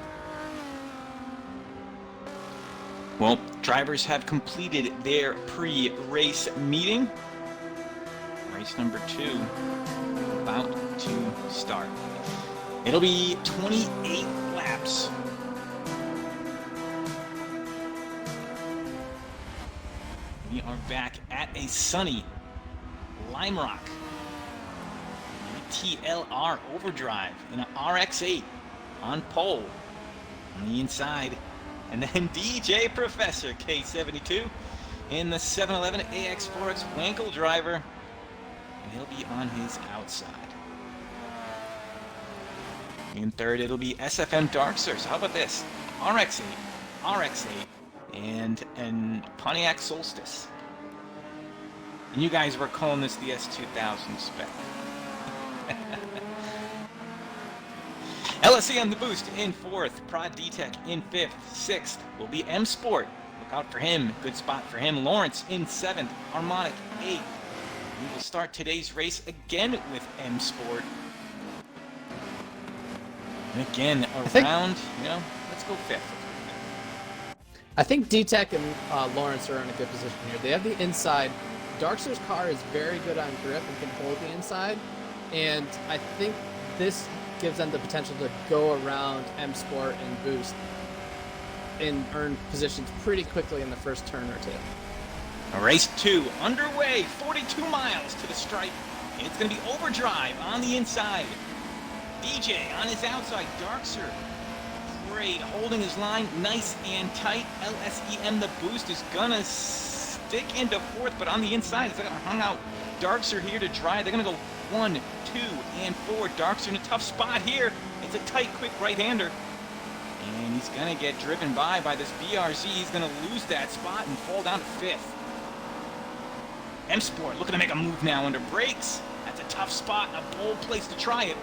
Well, drivers have completed their pre-race meeting. Race number 2 about to start. It'll be 28 laps. We are back at a sunny Limerock TLR overdrive in an RX-8 on pole on the inside, and then DJ Professor K72 in the 711 AX4X Wankel driver, and he'll be on his outside. In third, it'll be SFM Darkster. So how about this? RX-8, RX-8, and Pontiac Solstice. And you guys were calling this the S2000 spec. LSE on the boost in 4th, Prod D-Tech in 5th, 6th will be M Sport. Look out for him, good spot for him. Lawrence in 7th, Harmonic 8th. We will start today's race again with M Sport. And again, around, let's go 5th. I think D-Tech and Lawrence are in a good position here. They have the inside. Darkster's car is very good on grip and can hold the inside, and I think this gives them the potential to go around M Sport and Boost and earn positions pretty quickly in the first turn or two. Race 2 underway, 42 miles to the stripe. It's going to be overdrive on the inside. DJ on his outside, Darkster. Great, holding his line nice and tight. LSEM, the boost, is going to stick into 4th, but on the inside, it's going to hung out Darkster here to drive. They're going to go 1, 2, and 4. Darkster in a tough spot here. It's a tight, quick right-hander. And he's going to get driven by this BRZ. He's going to lose that spot and fall down to 5th. M Sport looking to make a move now under brakes. That's a tough spot and a bold place to try it.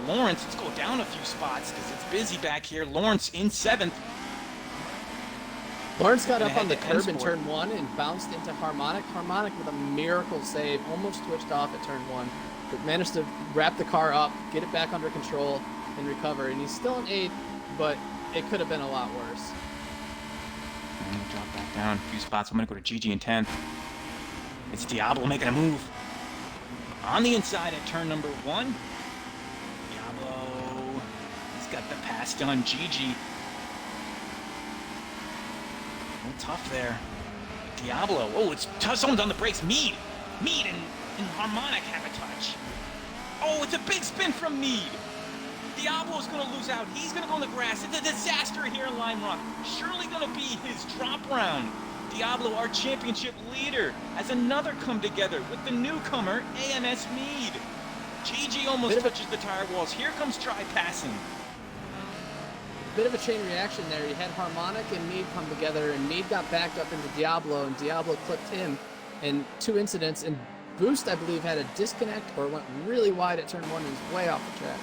Lawrence, let's go down a few spots because it's busy back here. Lawrence in 7th. Lawrence got up on the curb in turn 1 and bounced into Harmonic. Harmonic with a miracle save, almost switched off at turn 1, but managed to wrap the car up, get it back under control, and recover. And he's still in 8th, but it could have been a lot worse. I'm going to drop back down a few spots. I'm going to go to GG in 10th. It's Diablo making a move. On the inside at turn number 1. Diablo, he's got the pass done. GG. A little tough there. Diablo, oh, it's tough. Someone's on the brakes. Mead and Harmonic have a touch. Oh, it's a big spin from Mead. Diablo's going to lose out. He's going to go in the grass. It's a disaster here in Limerock. Surely going to be his drop round. Diablo, our championship leader, has another come together with the newcomer, AMS Mead. GG almost touches the tire walls. Here comes try passing. Bit of a chain reaction there. You had Harmonic and Mead come together, and Mead got backed up into Diablo, and Diablo clipped him in 2 incidents. And Boost, I believe, had a disconnect or went really wide at turn 1 and was way off the track.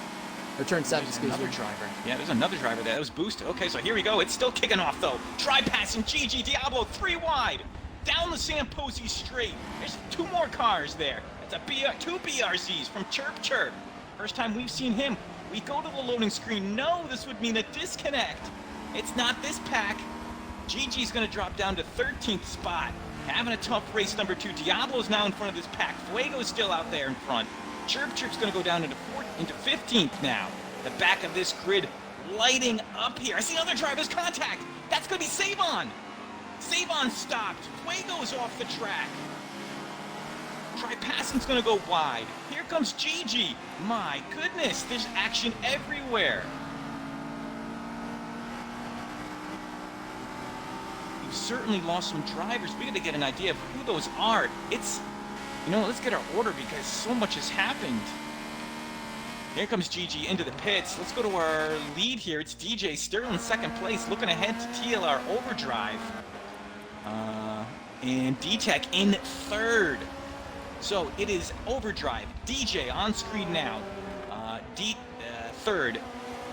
Or turn 7, excuse me. Another driver. Yeah, there's another driver there. That was Boost. Okay, so here we go. It's still kicking off, though. Try passing GG. Diablo 3 wide. Down the Samposi straight. There's 2 more cars there. It's a 2 BRZs from Chirp Chirp. First time we've seen him. We go to the loading screen. No, this would mean a disconnect. It's not this pack. GG's going to drop down to 13th spot. Having a tough race number 2. Diablo's now in front of this pack. Fuego's still out there in front. Chirp Chirp's going to go down into 15th now. The back of this grid lighting up here. I see other drivers contact. That's going to be Savon. Savon stopped. Fuego's off the track. Try passing's going to go wide. Here comes Gigi. My goodness, there's action everywhere. We've certainly lost some drivers. We got to get an idea of who those are. It's, you know, let's get our order because so much has happened. Here comes Gigi into the pits. Let's go to our lead here. It's DJ Sterling, second place, looking ahead to TLR Overdrive. And D-Tech in third. So it is Overdrive, DJ on screen now, third,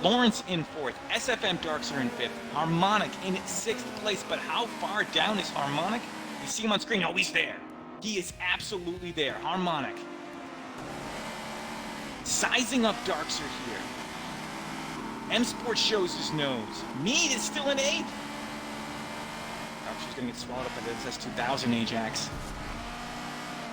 Lawrence in fourth, SFM Darks are in fifth, Harmonic in sixth place, but how far down is Harmonic? You see him on screen? Oh, he's there. He is absolutely there, Harmonic. Sizing up Darks are here. M-Sport shows his nose. Mead is still in eighth. Oh, she's gonna get swallowed up by this S2000 Ajax.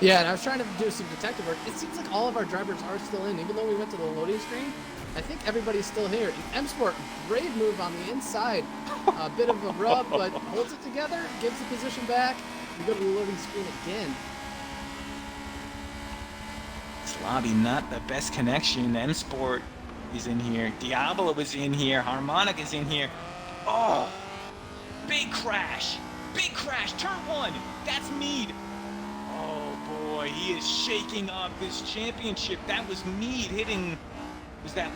Yeah, and I was trying to do some detective work. It seems like all of our drivers are still in, even though we went to the loading screen. I think everybody's still here. And M-Sport, brave move on the inside. A bit of a rub, but holds it together, gives the position back. We go to the loading screen again. This lobby, not the best connection. M-Sport is in here. Diablo is in here. Harmonic is in here. Oh, big crash. Big crash. Turn one. That's Mead. Oh boy, he is shaking up this championship. That was Mead hitting, was that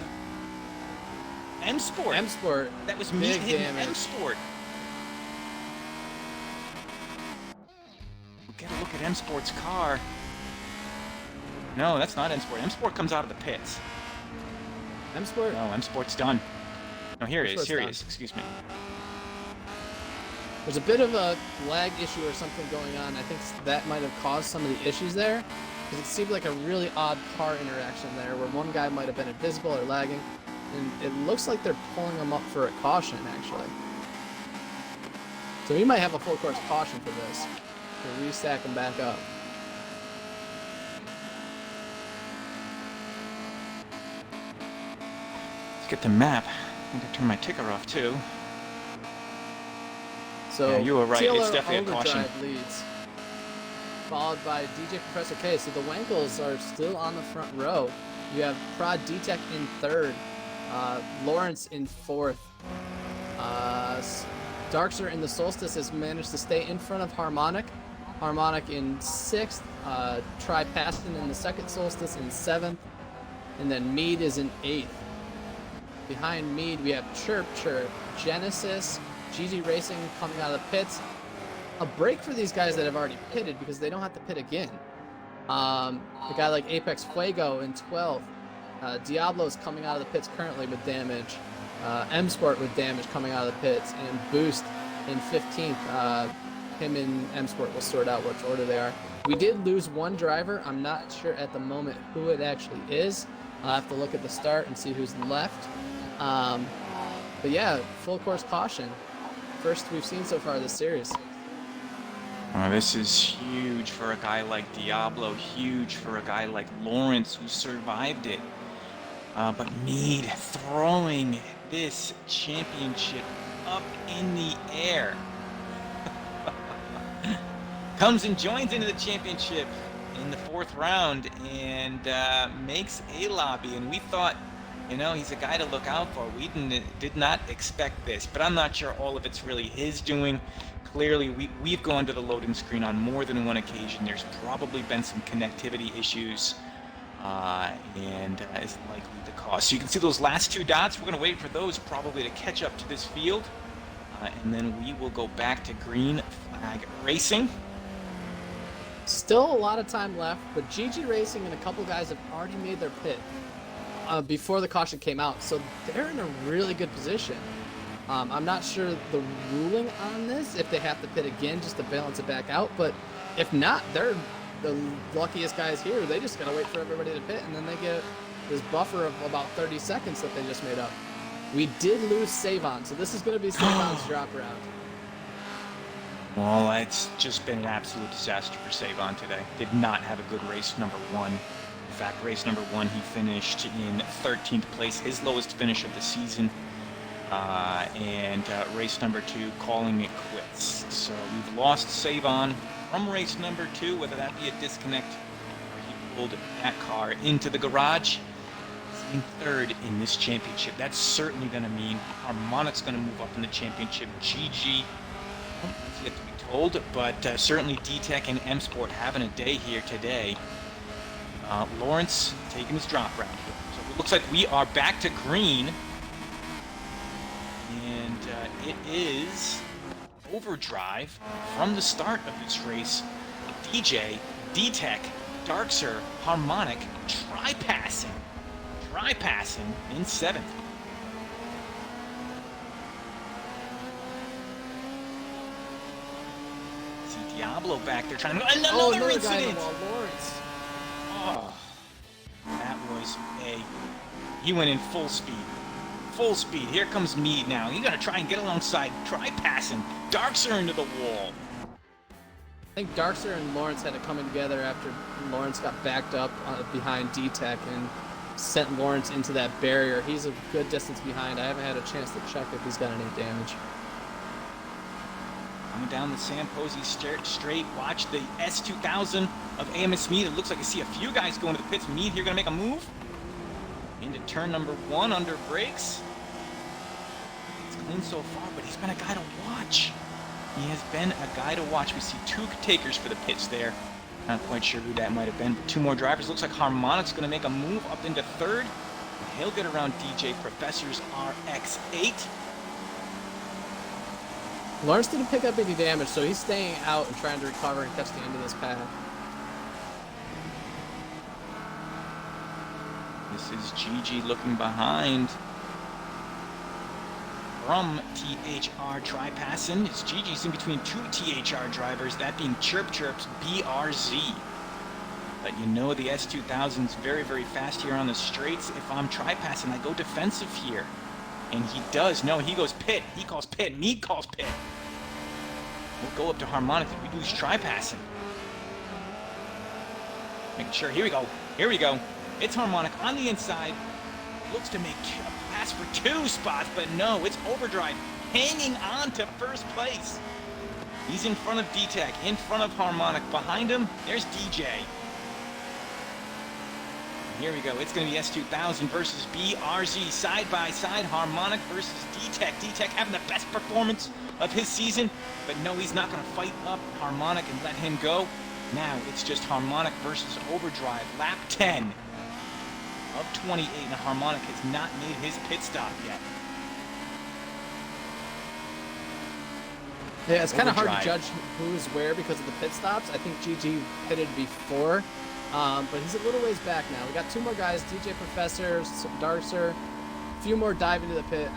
M-Sport? M-Sport. That was Mead hitting damage. M-Sport. We'll get a look at M-Sport's car. No, that's not M-Sport. M-Sport comes out of the pits. M-Sport? No, M-Sport's done. No, here it is. M-Sport's Here done. it is. Excuse me. There's a bit of a lag issue or something going on. I think that might have caused some of the issues there. Because it seemed like a really odd car interaction there where one guy might have been invisible or lagging. And it looks like they're pulling him up for a caution, actually. So we might have a full course caution for this. To restack him back up. Let's get the map. I'm going to turn my ticker off, too. So Yeah, you were right. It's TLR definitely a caution. Overdrive leads, followed by DJ Professor K. So the Wankles are still on the front row. You have Prod D-Tech in third, Lawrence in fourth. Darkster in the Solstice has managed to stay in front of Harmonic. Harmonic in sixth. Tri-Paston in the second Solstice in seventh. And then Mead is in eighth. Behind Mead, we have Chirp, Genesis, GG Racing coming out of the pits. A break for these guys that have already pitted because they don't have to pit again. A guy like Apex Fuego in 12th. Diablo's coming out of the pits currently with damage. M-Sport with damage coming out of the pits. And Boost in 15th. Him and M-Sport will sort out which order they are. We did lose one driver. I'm not sure at the moment who it actually is. I'll have to look at the start and see who's left. But yeah, full course caution. First we've seen so far this series. This is huge for a guy like Diablo, huge for a guy like Lawrence who survived it. But Mead throwing this championship up in the air. Comes and joins into the championship in the fourth round and makes a lobby. And we thought, you know, he's a guy to look out for. We did not expect this, but I'm not sure all of it's really his doing. Clearly, we've gone to the loading screen on more than one occasion. There's probably been some connectivity issues, and is likely the cause. So you can see those last two dots. We're going to wait for those probably to catch up to this field, and then we will go back to green flag racing. Still a lot of time left, but GG Racing and a couple guys have already made their pit before the caution came out, so they're in a really good position. I'm not sure the ruling on this, if they have to pit again just to balance it back out, but if not, they're the luckiest guys here. They just gotta wait for everybody to pit, and then they get this buffer of about 30 seconds that they just made up. We did lose Savon, so this is gonna be Savon's drop round. Well, it's just been an absolute disaster for Savon today. Did not have a good race, number one. fact, race number 1, he finished in 13th place, his lowest finish of the season. And race number 2, calling it quits. So we've lost Savon from race number 2, whether that be a disconnect or he pulled that car into the garage. He's in 3rd in this championship. That's certainly going to mean Harmonic's going to move up in the championship. GG, that's yet to be told, but certainly D-Tech and M-Sport having a day here today. Lawrence taking his drop round here. So it looks like we are back to green. And it is overdrive from the start of this race. DJ, D-Tech, Darkser, Harmonic, tri-passing in 7th. See Diablo back there trying to... Another incident! Lawrence. Oh, that was he went in full speed. Full speed. Here comes Mead now. You gotta try and get alongside. Try passing. Darkser into the wall. I think Darkser and Lawrence had it coming together after Lawrence got backed up behind D-Tech and sent Lawrence into that barrier. He's a good distance behind. I haven't had a chance to check if he's got any damage. Coming down the Sam Posey straight. Watch the S2000 of Amos Mead. It looks like I see a few guys going to the pits. Mead here gonna make a move. Into turn number 1 under brakes. It's clean so far, but he's been a guy to watch. He has been a guy to watch. We see 2 takers for the pits there. Not quite sure who that might have been, but 2 more drivers. Looks like Harmonic's going to make a move up into 3rd. He'll get around DJ Professor's RX-8. Lawrence didn't pick up any damage, so he's staying out and trying to recover and catch the end of this path. This is GG looking behind from THR tri-passing. It's GG's in between 2 THR drivers, that being Chirp Chirp's BRZ. But you know the S2000's very, very fast here on the straights. If I'm tri-passing, I go defensive here. And he does. No, he goes pit. He calls pit. Mead calls pit. We'll go up to Harmonic if we lose tri-passing. Making sure. Here we go. Here we go. It's Harmonic on the inside. Looks to make a pass for 2 spots, but no, it's Overdrive hanging on to 1st place. He's in front of D-Tech, in front of Harmonic. Behind him, there's DJ. Here we go. It's going to be S2000 versus BRZ. Side by side, Harmonic versus D-Tech. D-Tech having the best performance of his season, but no, he's not going to fight up Harmonic and let him go. Now it's just Harmonic versus Overdrive. Lap 10 of 28, and Harmonic has not made his pit stop yet. Yeah, it's kind of hard to judge who's where because of the pit stops. I think GG pitted before, but he's a little ways back now. We got 2 more guys, DJ Professor, Darkser, a few more dive into the pit.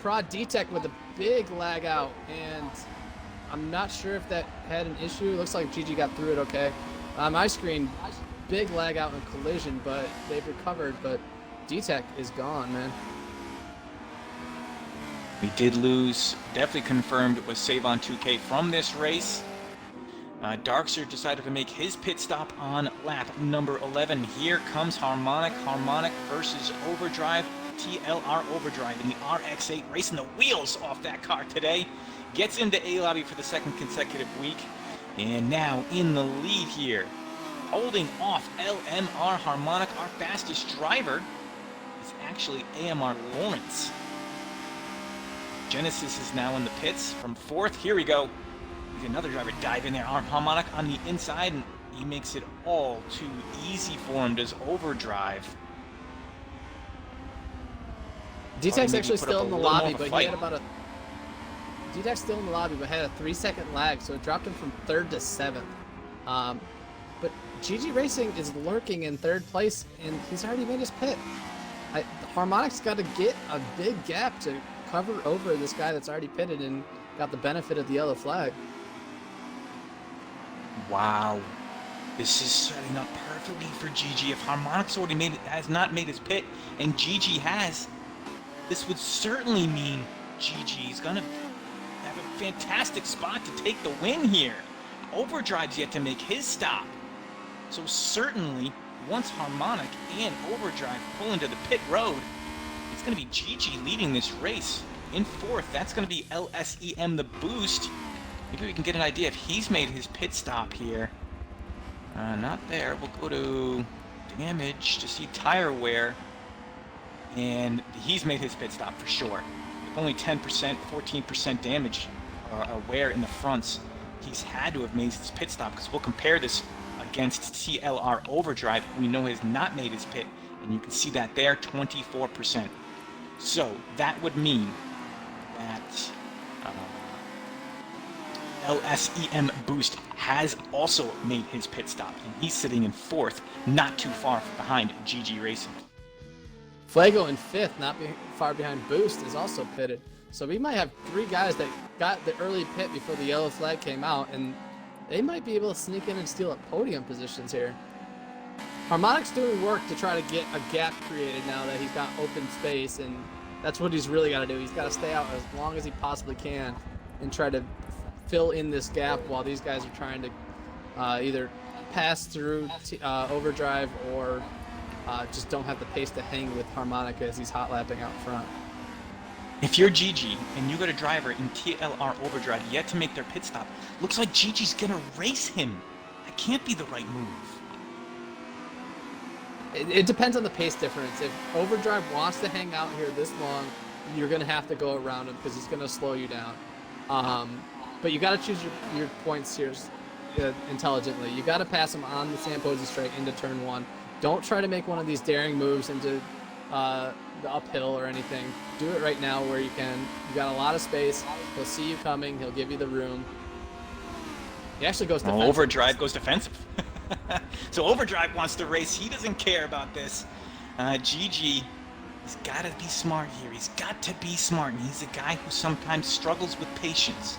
Prod D-Tech with a big lag out, and I'm not sure if that had an issue. It looks like GG got through it okay. On my screen, big lag out in collision, but they've recovered, but D-Tech is gone, man. We did lose, definitely confirmed it was Savon 2K from this race. Darkser decided to make his pit stop on lap number 11. Here comes Harmonic. Harmonic versus Overdrive. TLR Overdrive in the RX-8, racing the wheels off that car today. Gets into A-Lobby for the 2nd consecutive week. And now in the lead here, holding off LMR Harmonic. Our fastest driver is actually AMR Lawrence. Genesis is now in the pits from 4th. Here we go. Another driver dive in there. Harmonic on the inside, and he makes it all too easy for him. Does Overdrive. D-Tech's actually still in the lobby, but he had about a... D-Tech's still in the lobby, but had a 3-second lag, so it dropped him from 3rd to 7th. But GG Racing is lurking in 3rd place, and he's already made his pit. Harmonic's got to get a big gap to cover over this guy that's already pitted and got the benefit of the yellow flag. Wow. This is setting up perfectly for GG. If Harmonic's already has not made his pit, and GG has, this would certainly mean GG is going to have a fantastic spot to take the win here. Overdrive's yet to make his stop. So certainly, once Harmonic and Overdrive pull into the pit road, it's going to be Gigi leading this race. In fourth, that's going to be LSEM the Boost. Maybe we can get an idea if he's made his pit stop here. Not there. We'll go to damage to see tire wear. And he's made his pit stop for sure. Only 10%, 14% damage or wear in the fronts. He's had to have made his pit stop because we'll compare this against TLR Overdrive, who we know has not made his pit. And you can see that there, 24%. So that would mean that LSEM Boost has also made his pit stop, and he's sitting in fourth, not too far behind GG Racing. Fuego in fifth, not far behind Boost, is also pitted. So we might have three guys that got the early pit before the yellow flag came out, and they might be able to sneak in and steal up podium positions here. Harmonic's doing work to try to get a gap created now that he's got open space, and that's what he's really got to do. He's got to stay out as long as he possibly can and try to fill in this gap while these guys are trying to either pass through Overdrive or just don't have the pace to hang with Harmonic as he's hot lapping out front. If you're Gigi and you got a driver in TLR Overdrive yet to make their pit stop, looks like Gigi's gonna race him. That can't be the right move. It depends on the pace difference. If Overdrive wants to hang out here this long, you're going to have to go around him because he's going to slow you down. But you got to choose your points here intelligently. You got to pass him on the San Posey straight into turn one. Don't try to make one of these daring moves into the uphill or anything. Do it right now where you can. You got a lot of space. He'll see you coming. He'll give you the room. He actually goes defensive. Overdrive goes defensive. So Overdrive wants to race. He doesn't care about this. Gigi, he's got to be smart here. He's got to be smart. And he's a guy who sometimes struggles with patience.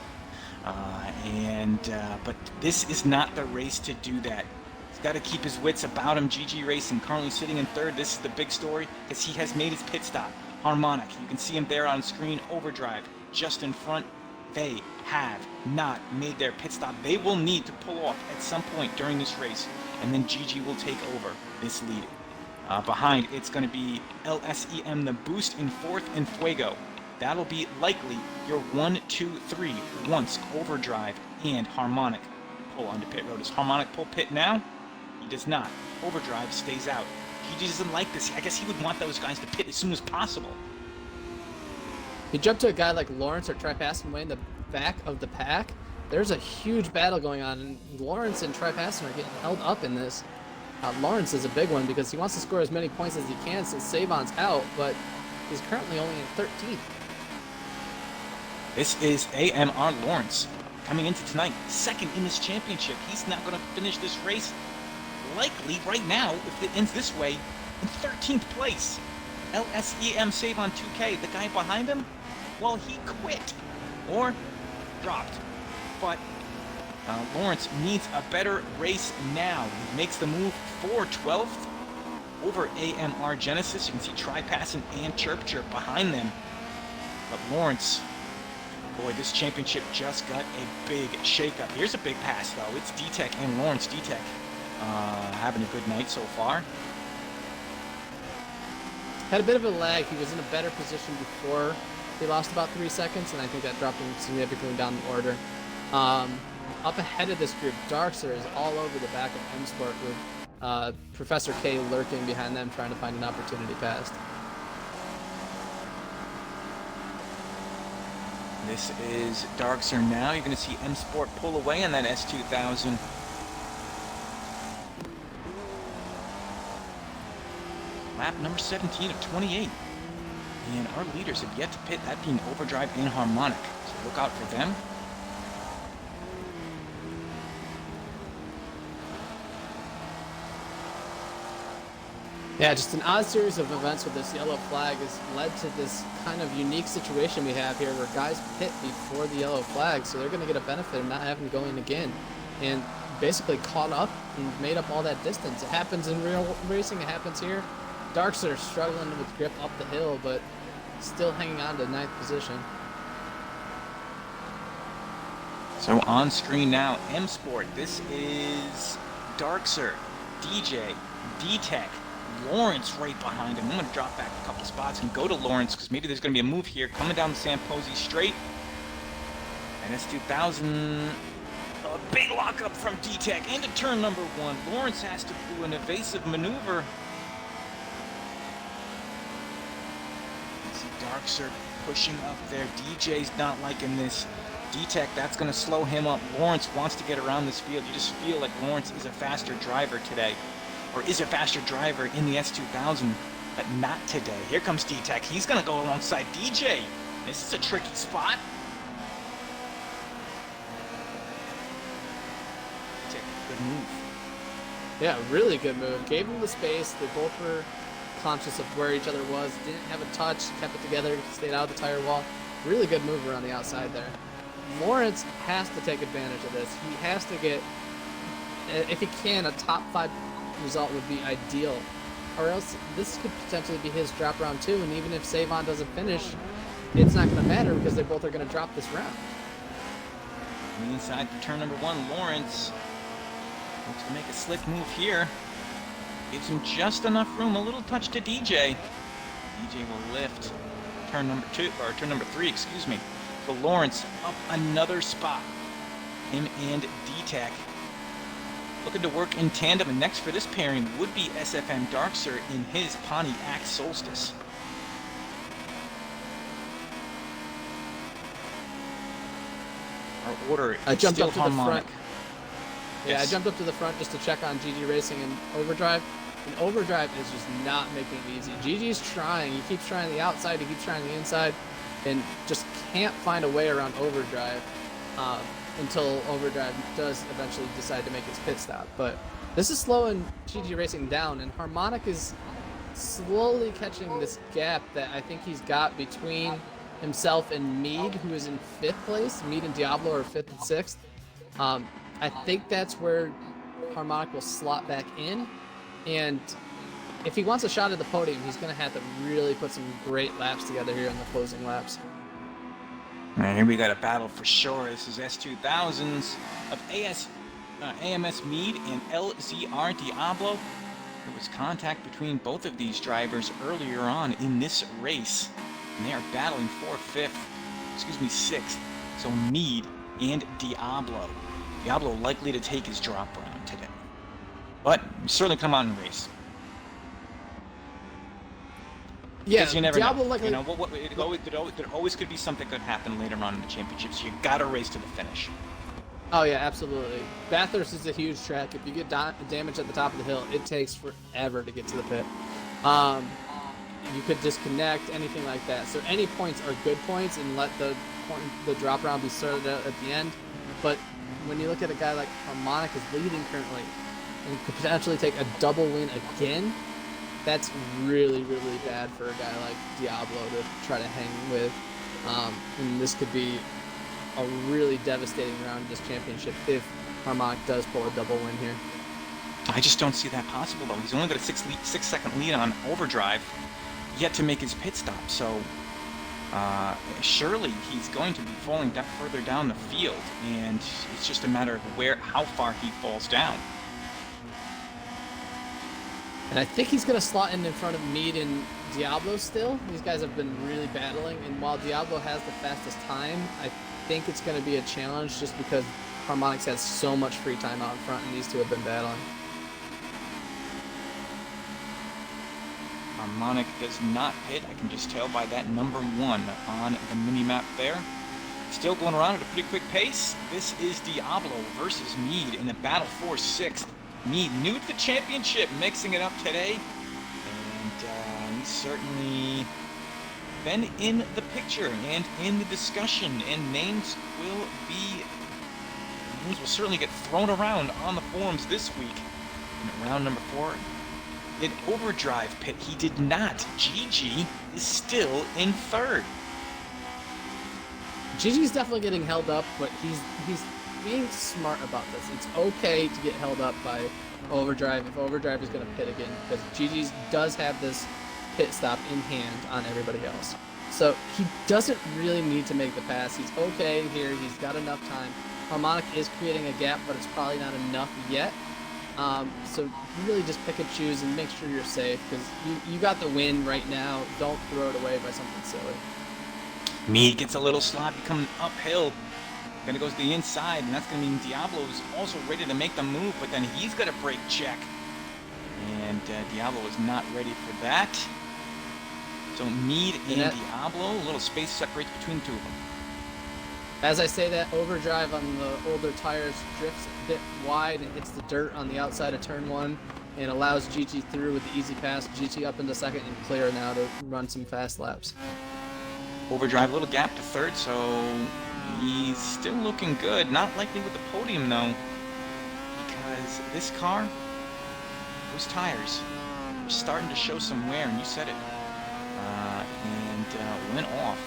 But this is not the race to do that. He's got to keep his wits about him. GG Racing currently sitting in third. This is the big story because he has made his pit stop. Harmonic, you can see him there on screen. Overdrive just in front. They have not made their pit stop. They will need to pull off at some point during this race, and then GG will take over this lead. Behind, it's going to be LSEM the Boost in fourth and Fuego. That'll be likely your 1, 2, 3 once Overdrive and Harmonic pull onto pit road. Does Harmonic pull pit now? He does not. Overdrive stays out. He doesn't like this. I guess he would want those guys to pit as soon as possible. You jump to a guy like Lawrence or try passing way in the back of the pack. There's a huge battle going on, and Lawrence and Tri Passon are getting held up in this. Lawrence is a big one because he wants to score as many points as he can since Savon's out, but he's currently only in 13th. This is AMR Lawrence coming into tonight, second in this championship. He's not going to finish this race likely right now, if it ends this way, in 13th place. LSEM Savon 2K, the guy behind him, well, he quit or dropped. But Lawrence needs a better race now. He makes the move for 12th over AMR Genesis. You can see Tri Passon and Chirp Chirp behind them. But Lawrence, boy, this championship just got a big shakeup. Here's a big pass, though. It's D-Tech and Lawrence. D-Tech having a good night so far. Had a bit of a lag. He was in a better position before he lost about 3 seconds, and I think that dropped him significantly down the order. Up ahead of this group, Darkser is all over the back of M-Sport with Professor K lurking behind them trying to find an opportunity past. This is Darkser now. You're going to see M-Sport pull away on that S2000. Lap number 17 of 28. And our leaders have yet to pit, that being Overdrive and Harmonic. So look out for them. Yeah, just an odd series of events with this yellow flag has led to this kind of unique situation we have here where guys pit before the yellow flag, so they're going to get a benefit of not having to go in again. And basically caught up and made up all that distance. It happens in real racing, it happens here. Darks are struggling with grip up the hill, but still hanging on to 9th position. So on screen now, M Sport. This is Darkser, DJ, D-Tech, Lawrence right behind him. I'm going to drop back a couple spots and go to Lawrence because maybe there's going to be a move here coming down the San Posey straight. And S2000, a big lockup from D-Tech into turn number 1. Lawrence has to do an evasive maneuver. You see Darkser pushing up there. DJ's not liking this. D-Tech, that's going to slow him up. Lawrence wants to get around this field. You just feel like Lawrence is a faster driver today, or is a faster driver in the S2000, but not today. Here comes D-Tech. He's going to go alongside DJ. This is a tricky spot. D-Tech, good move. Yeah, really good move. Gave him the space. They both were conscious of where each other was. Didn't have a touch. Kept it together. Stayed out of the tire wall. Really good move around the outside there. Lawrence has to take advantage of this. He has to get, if he can, a top 5 result would be ideal. Or else this could potentially be his drop round 2, and even if Savon doesn't finish, it's not going to matter because they both are going to drop this round. Inside for turn number 1, Lawrence looks to make a slick move here. Gives him just enough room, a little touch to DJ. DJ will lift turn number 3, excuse me. So Lawrence up another spot. Him and D-Tech looking to work in tandem. And next for this pairing would be SFM Darkser in his Pontiac Solstice. Our order I is jumped still up to the harmonic. front. Yeah, I jumped up to the front just to check on GG Racing and Overdrive. And Overdrive is just not making it easy. GG's trying. He keeps trying the outside. He keeps trying the inside. And just can't find a way around Overdrive until Overdrive does eventually decide to make his pit stop. But this is slowing GG Racing down, and Harmonic is slowly catching this gap that I think he's got between himself and Mead, who is in 5th place. Mead and Diablo are 5th and 6th. I think that's where Harmonic will slot back in, and if he wants a shot at the podium, he's going to have to really put some great laps together here in the closing laps. And here we got a battle for sure. This is S2000s of AMS Mead and LZR Diablo. There was contact between both of these drivers earlier on in this race, and they are battling for 6th. So Mead and Diablo. Diablo likely to take his drop round today, but certainly come on and race. Yeah, you never Diablo know. likely. You know, there always could be something could happen later on in the championships. You gotta race to the finish. Oh yeah, absolutely. Bathurst is a huge track. If you get damage at the top of the hill, it takes forever to get to the pit. You could disconnect, anything like that. So any points are good points, and let the drop round be sorted out at the end. But when you look at a guy like Harmonic is leading currently, and could potentially take a double win again, that's really, really bad for a guy like Diablo to try to hang with. And this could be a really devastating round in this championship if Harmonic does pull a double win here. I just don't see that possible, though. He's only got a 6-second lead on Overdrive, yet to make his pit stop. So surely he's going to be falling further down the field, and it's just a matter of how far he falls down. And I think he's going to slot in front of Mead and Diablo still. These guys have been really battling, and while Diablo has the fastest time, I think it's going to be a challenge just because Harmonix has so much free time out in front, and these two have been battling. Harmonic does not pit. I can just tell by that number 1 on the mini-map there. Still going around at a pretty quick pace. This is Diablo versus Mead in the battle for 6th. Mead, new to the championship, mixing it up today. And he's certainly been in the picture and in the discussion. And names will certainly get thrown around on the forums this week. In round number 4, in Overdrive pit, he did not. GG is still in 3rd. GG's definitely getting held up, but he's being smart about this. It's okay to get held up by Overdrive if Overdrive is going to pit again, because GG does have this pit stop in hand on everybody else. So he doesn't really need to make the pass. He's okay here. He's got enough time. Harmonic is creating a gap, but it's probably not enough yet. So really just pick and choose and make sure you're safe, because you got the win right now. Don't throw it away by something silly. Mead gets a little sloppy coming uphill. Gonna go to the inside, and that's gonna mean Diablo's also ready to make the move, but then he's gonna brake check. And Diablo is not ready for that. So Mead and Diablo, a little space separates between the two of them. As I say that, overdrive on the older tires drifts a bit wide and hits the dirt on the outside of turn 1 and allows GG through with the easy pass. GG up into second and clear now to run some fast laps. Overdrive, a little gap to third, so he's still looking good. Not likely with the podium though, because this car, those tires, are starting to show some wear, and you said it. Went off.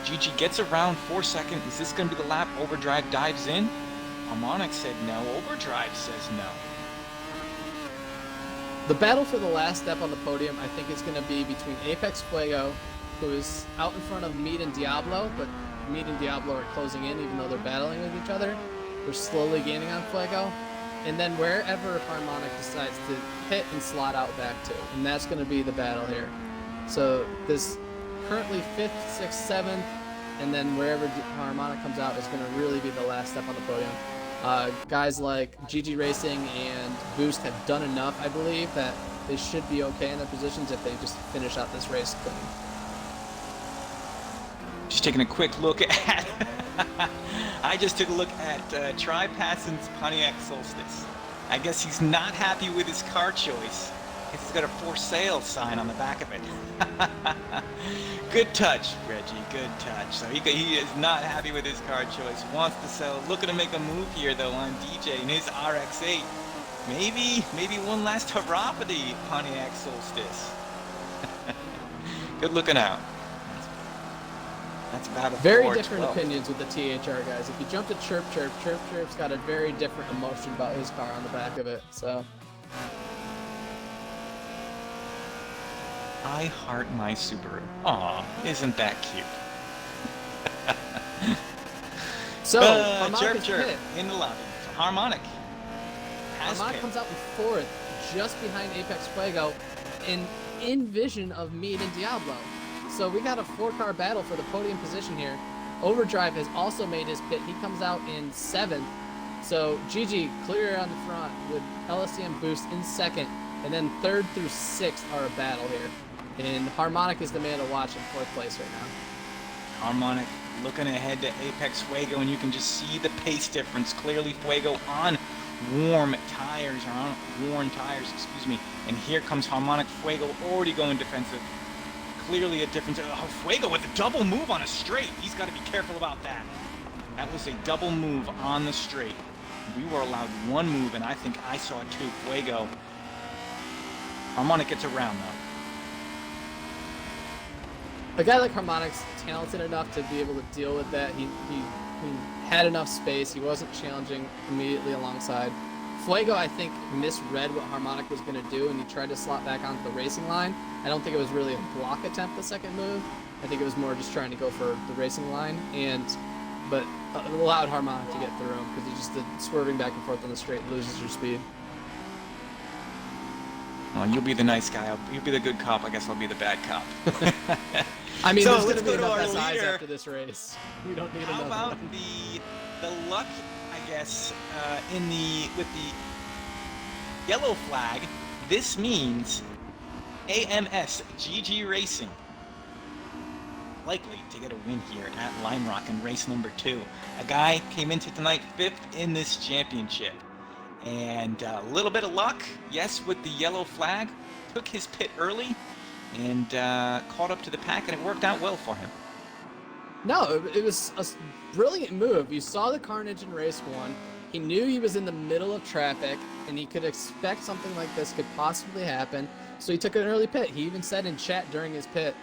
GG gets around 4 seconds. Is this going to be the lap? Overdrive dives in. Harmonic said no. Overdrive says no. The battle for the last step on the podium, I think, is going to be between Apex Fuego, who is out in front of Mead and Diablo, but Mead and Diablo are closing in even though they're battling with each other. They're slowly gaining on Fuego. And then wherever Harmonic decides to hit and slot out back to. And that's going to be the battle here. So this currently 5th, 6th, 7th, and then wherever Harmonic comes out is going to really be the last step on the podium. Guys like GG Racing and Boost have done enough, I believe, that they should be okay in their positions if they just finish out this race clean. Just taking a quick look at... I just took a look at Tri Passen's Pontiac Solstice. I guess he's not happy with his car choice. He's got a for sale sign on the back of it. Good touch, Reggie, good touch. So he is not happy with his car choice, wants to sell. Looking to make a move here, though, on DJ in his RX-8. Maybe one last hurrah for the Pontiac Solstice. Good looking out. That's about a very different opinions with the THR guys. If you jump to Chirp Chirp's got a very different emotion about his car on the back of it, so... I heart my Subaru. Aw, isn't that cute? So, Harmonic Chirp in the lobby. So Harmonic comes out in 4th, just behind Apex Fuego, and in vision of Mead and Diablo. So we got a 4-car battle for the podium position here. Overdrive has also made his pit. He comes out in 7th. So GG clear on the front with LSTM Boost in 2nd, and then 3rd through 6th are a battle here. And Harmonic is the man to watch in 4th place right now. Harmonic looking ahead to Apex Fuego, and you can just see the pace difference. Clearly Fuego on worn tires, excuse me. And here comes Harmonic. Fuego already going defensive. Clearly a difference. Oh, Fuego with a double move on a straight. He's got to be careful about that. That was a double move on the straight. We were allowed 1 move, and I think I saw 2. Fuego. Harmonic gets around, though. A guy like Harmonic's talented enough to be able to deal with that. He had enough space. He wasn't challenging immediately alongside. Fuego, I think, misread what Harmonic was going to do, and he tried to slot back onto the racing line. I don't think it was really a block attempt, the second move. I think it was more just trying to go for the racing line, but allowed Harmonic to get through him, because he just did swerving back and forth on the straight, loses your speed. Well, you'll be the nice guy. You'll be the good cop. I guess I'll be the bad cop. I mean, so there's going to be go enough to our SIs leader. after this race. We don't need How another about one. the luck, I guess, with the yellow flag? This means AMS GG Racing likely to get a win here at Limerock in race number 2. A guy came into tonight 5th in this championship. And a little bit of luck, yes, with the yellow flag. Took his pit early and caught up to the pack, and it worked out well for him. No, it was a brilliant move. You saw the carnage in race 1. He knew he was in the middle of traffic, and he could expect something like this could possibly happen. So he took an early pit. He even said in chat during his pit,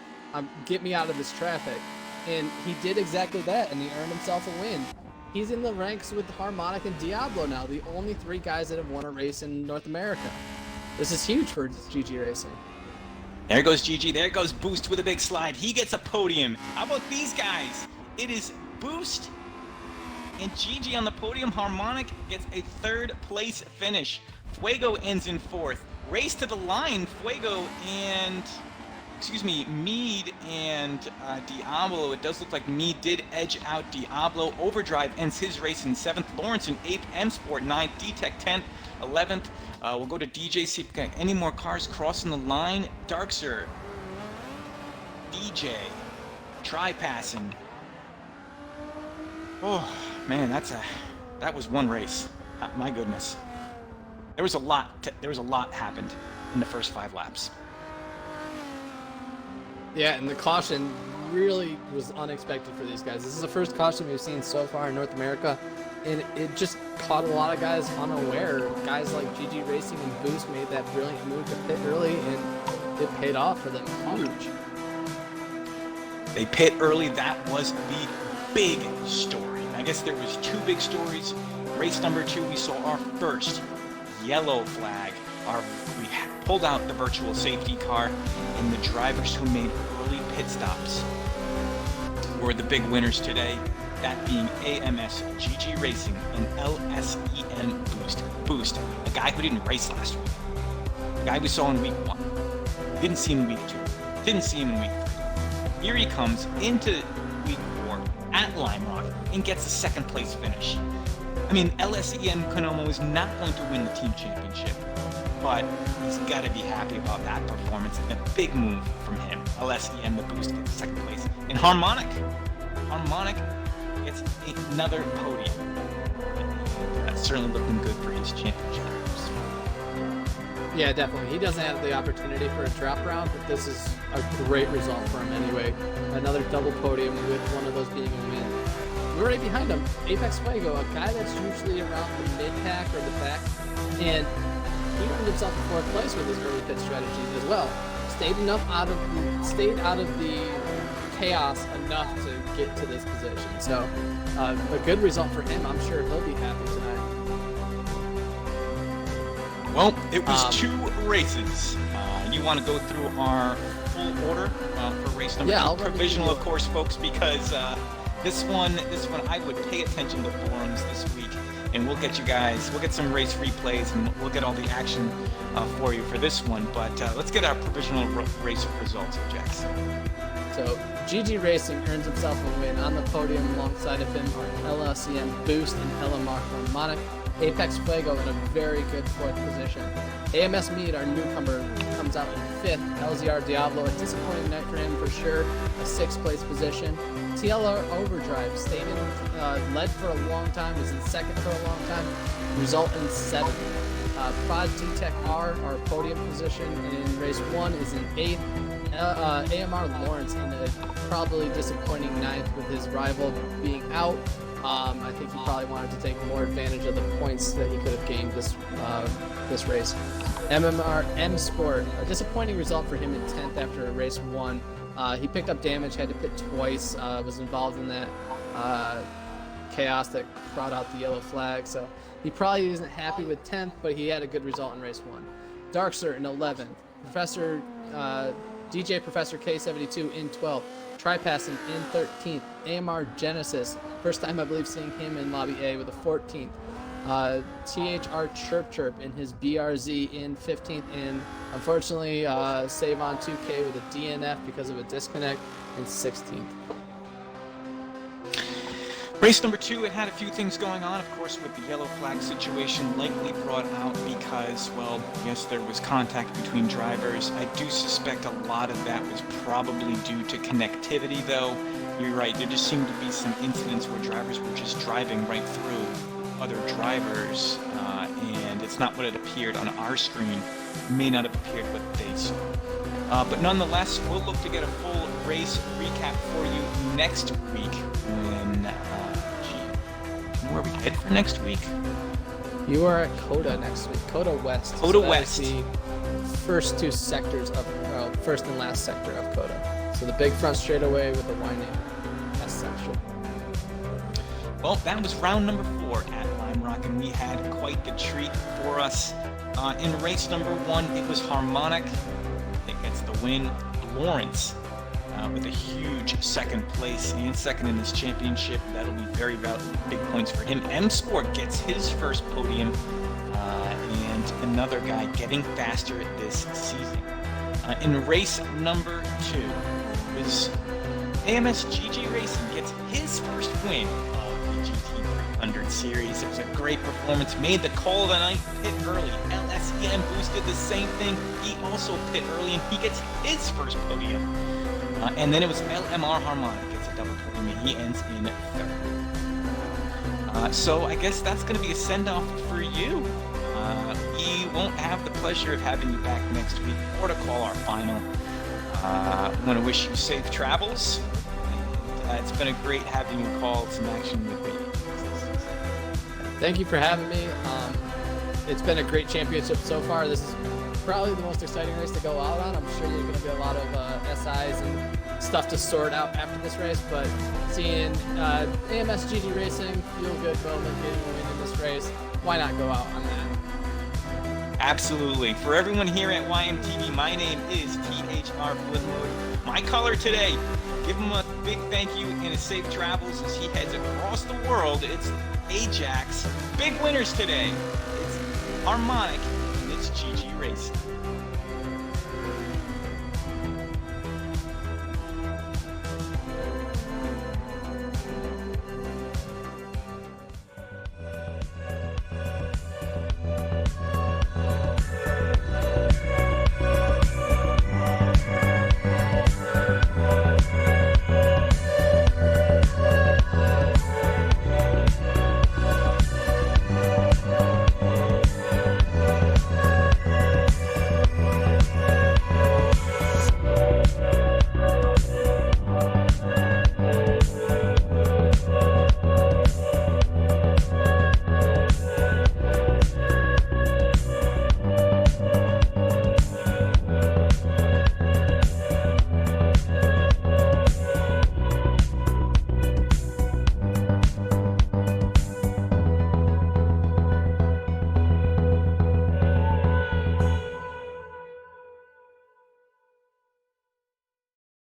get me out of this traffic. And he did exactly that, and he earned himself a win. He's in the ranks with Harmonic and Diablo now, the only 3 guys that have won a race in North America. This is huge for GG Racing. There goes GG. There goes Boost with a big slide. He gets a podium. How about these guys? It is Boost and Gigi on the podium. Harmonic gets a 3rd place finish. Fuego ends in 4th. Race to the line, Fuego and, Mead and Diablo. It does look like Mead did edge out Diablo. Overdrive ends his race in 7th. Lawrence in 8th. M-Sport 9th. D-Tech 10th. 11th. We'll go to DJ, see if we got any more cars crossing the line. Darkser. DJ. Try-passing. Oh, man, that was one race. My goodness. There was a lot happened in the first 5 laps. Yeah, and the caution really was unexpected for these guys. This is the first caution we've seen so far in North America, and it just caught a lot of guys unaware. Guys like GG Racing and Boost made that brilliant move to pit early, and it paid off for them huge. They pit early. That was the big story. I guess there was 2 big stories. Race number 2, we saw our first yellow flag. We pulled out the virtual safety car, and the drivers who made early pit stops were the big winners today, that being AMS, GG Racing, and LSEN Boost. Boost, a guy who didn't race last week. A guy we saw in week 1. Didn't see him in week 2. Didn't see him in week 3. Here he comes into week 4 at Limerock and gets a 2nd place finish. I mean, LSEN Konomo is not going to win the team championship, but he's got to be happy about that performance and a big move from him. LSEN, the Boost, gets 2nd place. And Harmonic gets another podium. That's certainly looking good for his championship. Yeah, definitely. He doesn't have the opportunity for a drop round, but this is a great result for him anyway. Another double podium with one of those being a win. We're right behind him, Apex Fuego, a guy that's usually around the mid-pack or the back, and he earned himself a 4th place with his early pit strategy as well. Stayed out of the chaos enough to get to this position. So a good result for him. I'm sure he'll be happy tonight. Well, it was 2 races. You want to go through our full order for race number 2? Provisional, of course, folks, because this one I would pay attention to forums this week, and we'll get some race replays, and we'll get all the action for you for this one. But let's get our provisional race results here, Jackson. So GG Racing earns himself a win. On the podium alongside of him are LLCM Boost and Limerock Harmonic. Apex Fuego in a very good 4th position. AMS Mead, our newcomer, comes out in 5th. LZR Diablo, a disappointing night for him for sure, a 6th place position. TLR Overdrive stayed in, led for a long time, was in 2nd for a long time, result in 7th. Prod T-Tech R, our podium position in race 1, is in 8th. AMR Lawrence in a probably disappointing 9th with his rival being out. I think he probably wanted to take more advantage of the points that he could have gained this race. MMR M-Sport, a disappointing result for him in 10th after race 1. He picked up damage, had to pit twice, was involved in that chaos that brought out the yellow flag, so he probably isn't happy with 10th, but he had a good result in race 1. Darkser in 11th. DJ Professor K72 in 12th. Trypassing in 13th. AMR Genesis, first time I believe seeing him in Lobby A with a 14th. THR Chirp Chirp in his BRZ in 15th, and unfortunately Save on 2K with a DNF because of a disconnect in 16th. Race number 2, it had a few things going on, of course, with the yellow flag situation likely brought out because, well, yes, there was contact between drivers. I do suspect a lot of that was probably due to connectivity, though. You're right, there just seemed to be some incidents where drivers were just driving right through other drivers, and it's not what it appeared on our screen. It may not have appeared what they saw. But nonetheless, we'll look to get a full race recap for you next week when, where are we headed for next week? You are at COTA next week. COTA West. COTA West. The first 2 sectors of, first and last sector of COTA. So the big front straightaway with the YMTV section. Well, that was round number 4 at Limerock, and we had quite the treat for us. In race number 1, it was Harmonic that gets the win. Lawrence with a huge second place and second in this championship. That'll be very big points for him. M Sport gets his first podium, and another guy getting faster this season. In race number 2 was AMSGG Racing gets his first win of the GT300 series. It was a great performance, made the call of the night, pit early. LSEM boosted the same thing. He also pit early, and he gets his first podium. And then it was LMR Harmonic gets a double podium, and he ends in 3rd. So I guess that's going to be a send-off for you. We won't have the pleasure of having you back next week or to call our final. I want to wish you safe travels. It's been a great having you call some action with me. Thank you for having me. It's been a great championship so far. This is probably the most exciting race to go out on. I'm sure there's going to be a lot of SIs and stuff to sort out after this race, but seeing AMSGG Racing, feel good moment, getting a win in this race, why not go out on that? Absolutely. For everyone here at YMTV, my name is THR Flipmode. My caller today, give him a big thank you and a safe travels as he heads across the world. It's Ajax. Big winners today. It's Harmonic and it's GG Racing.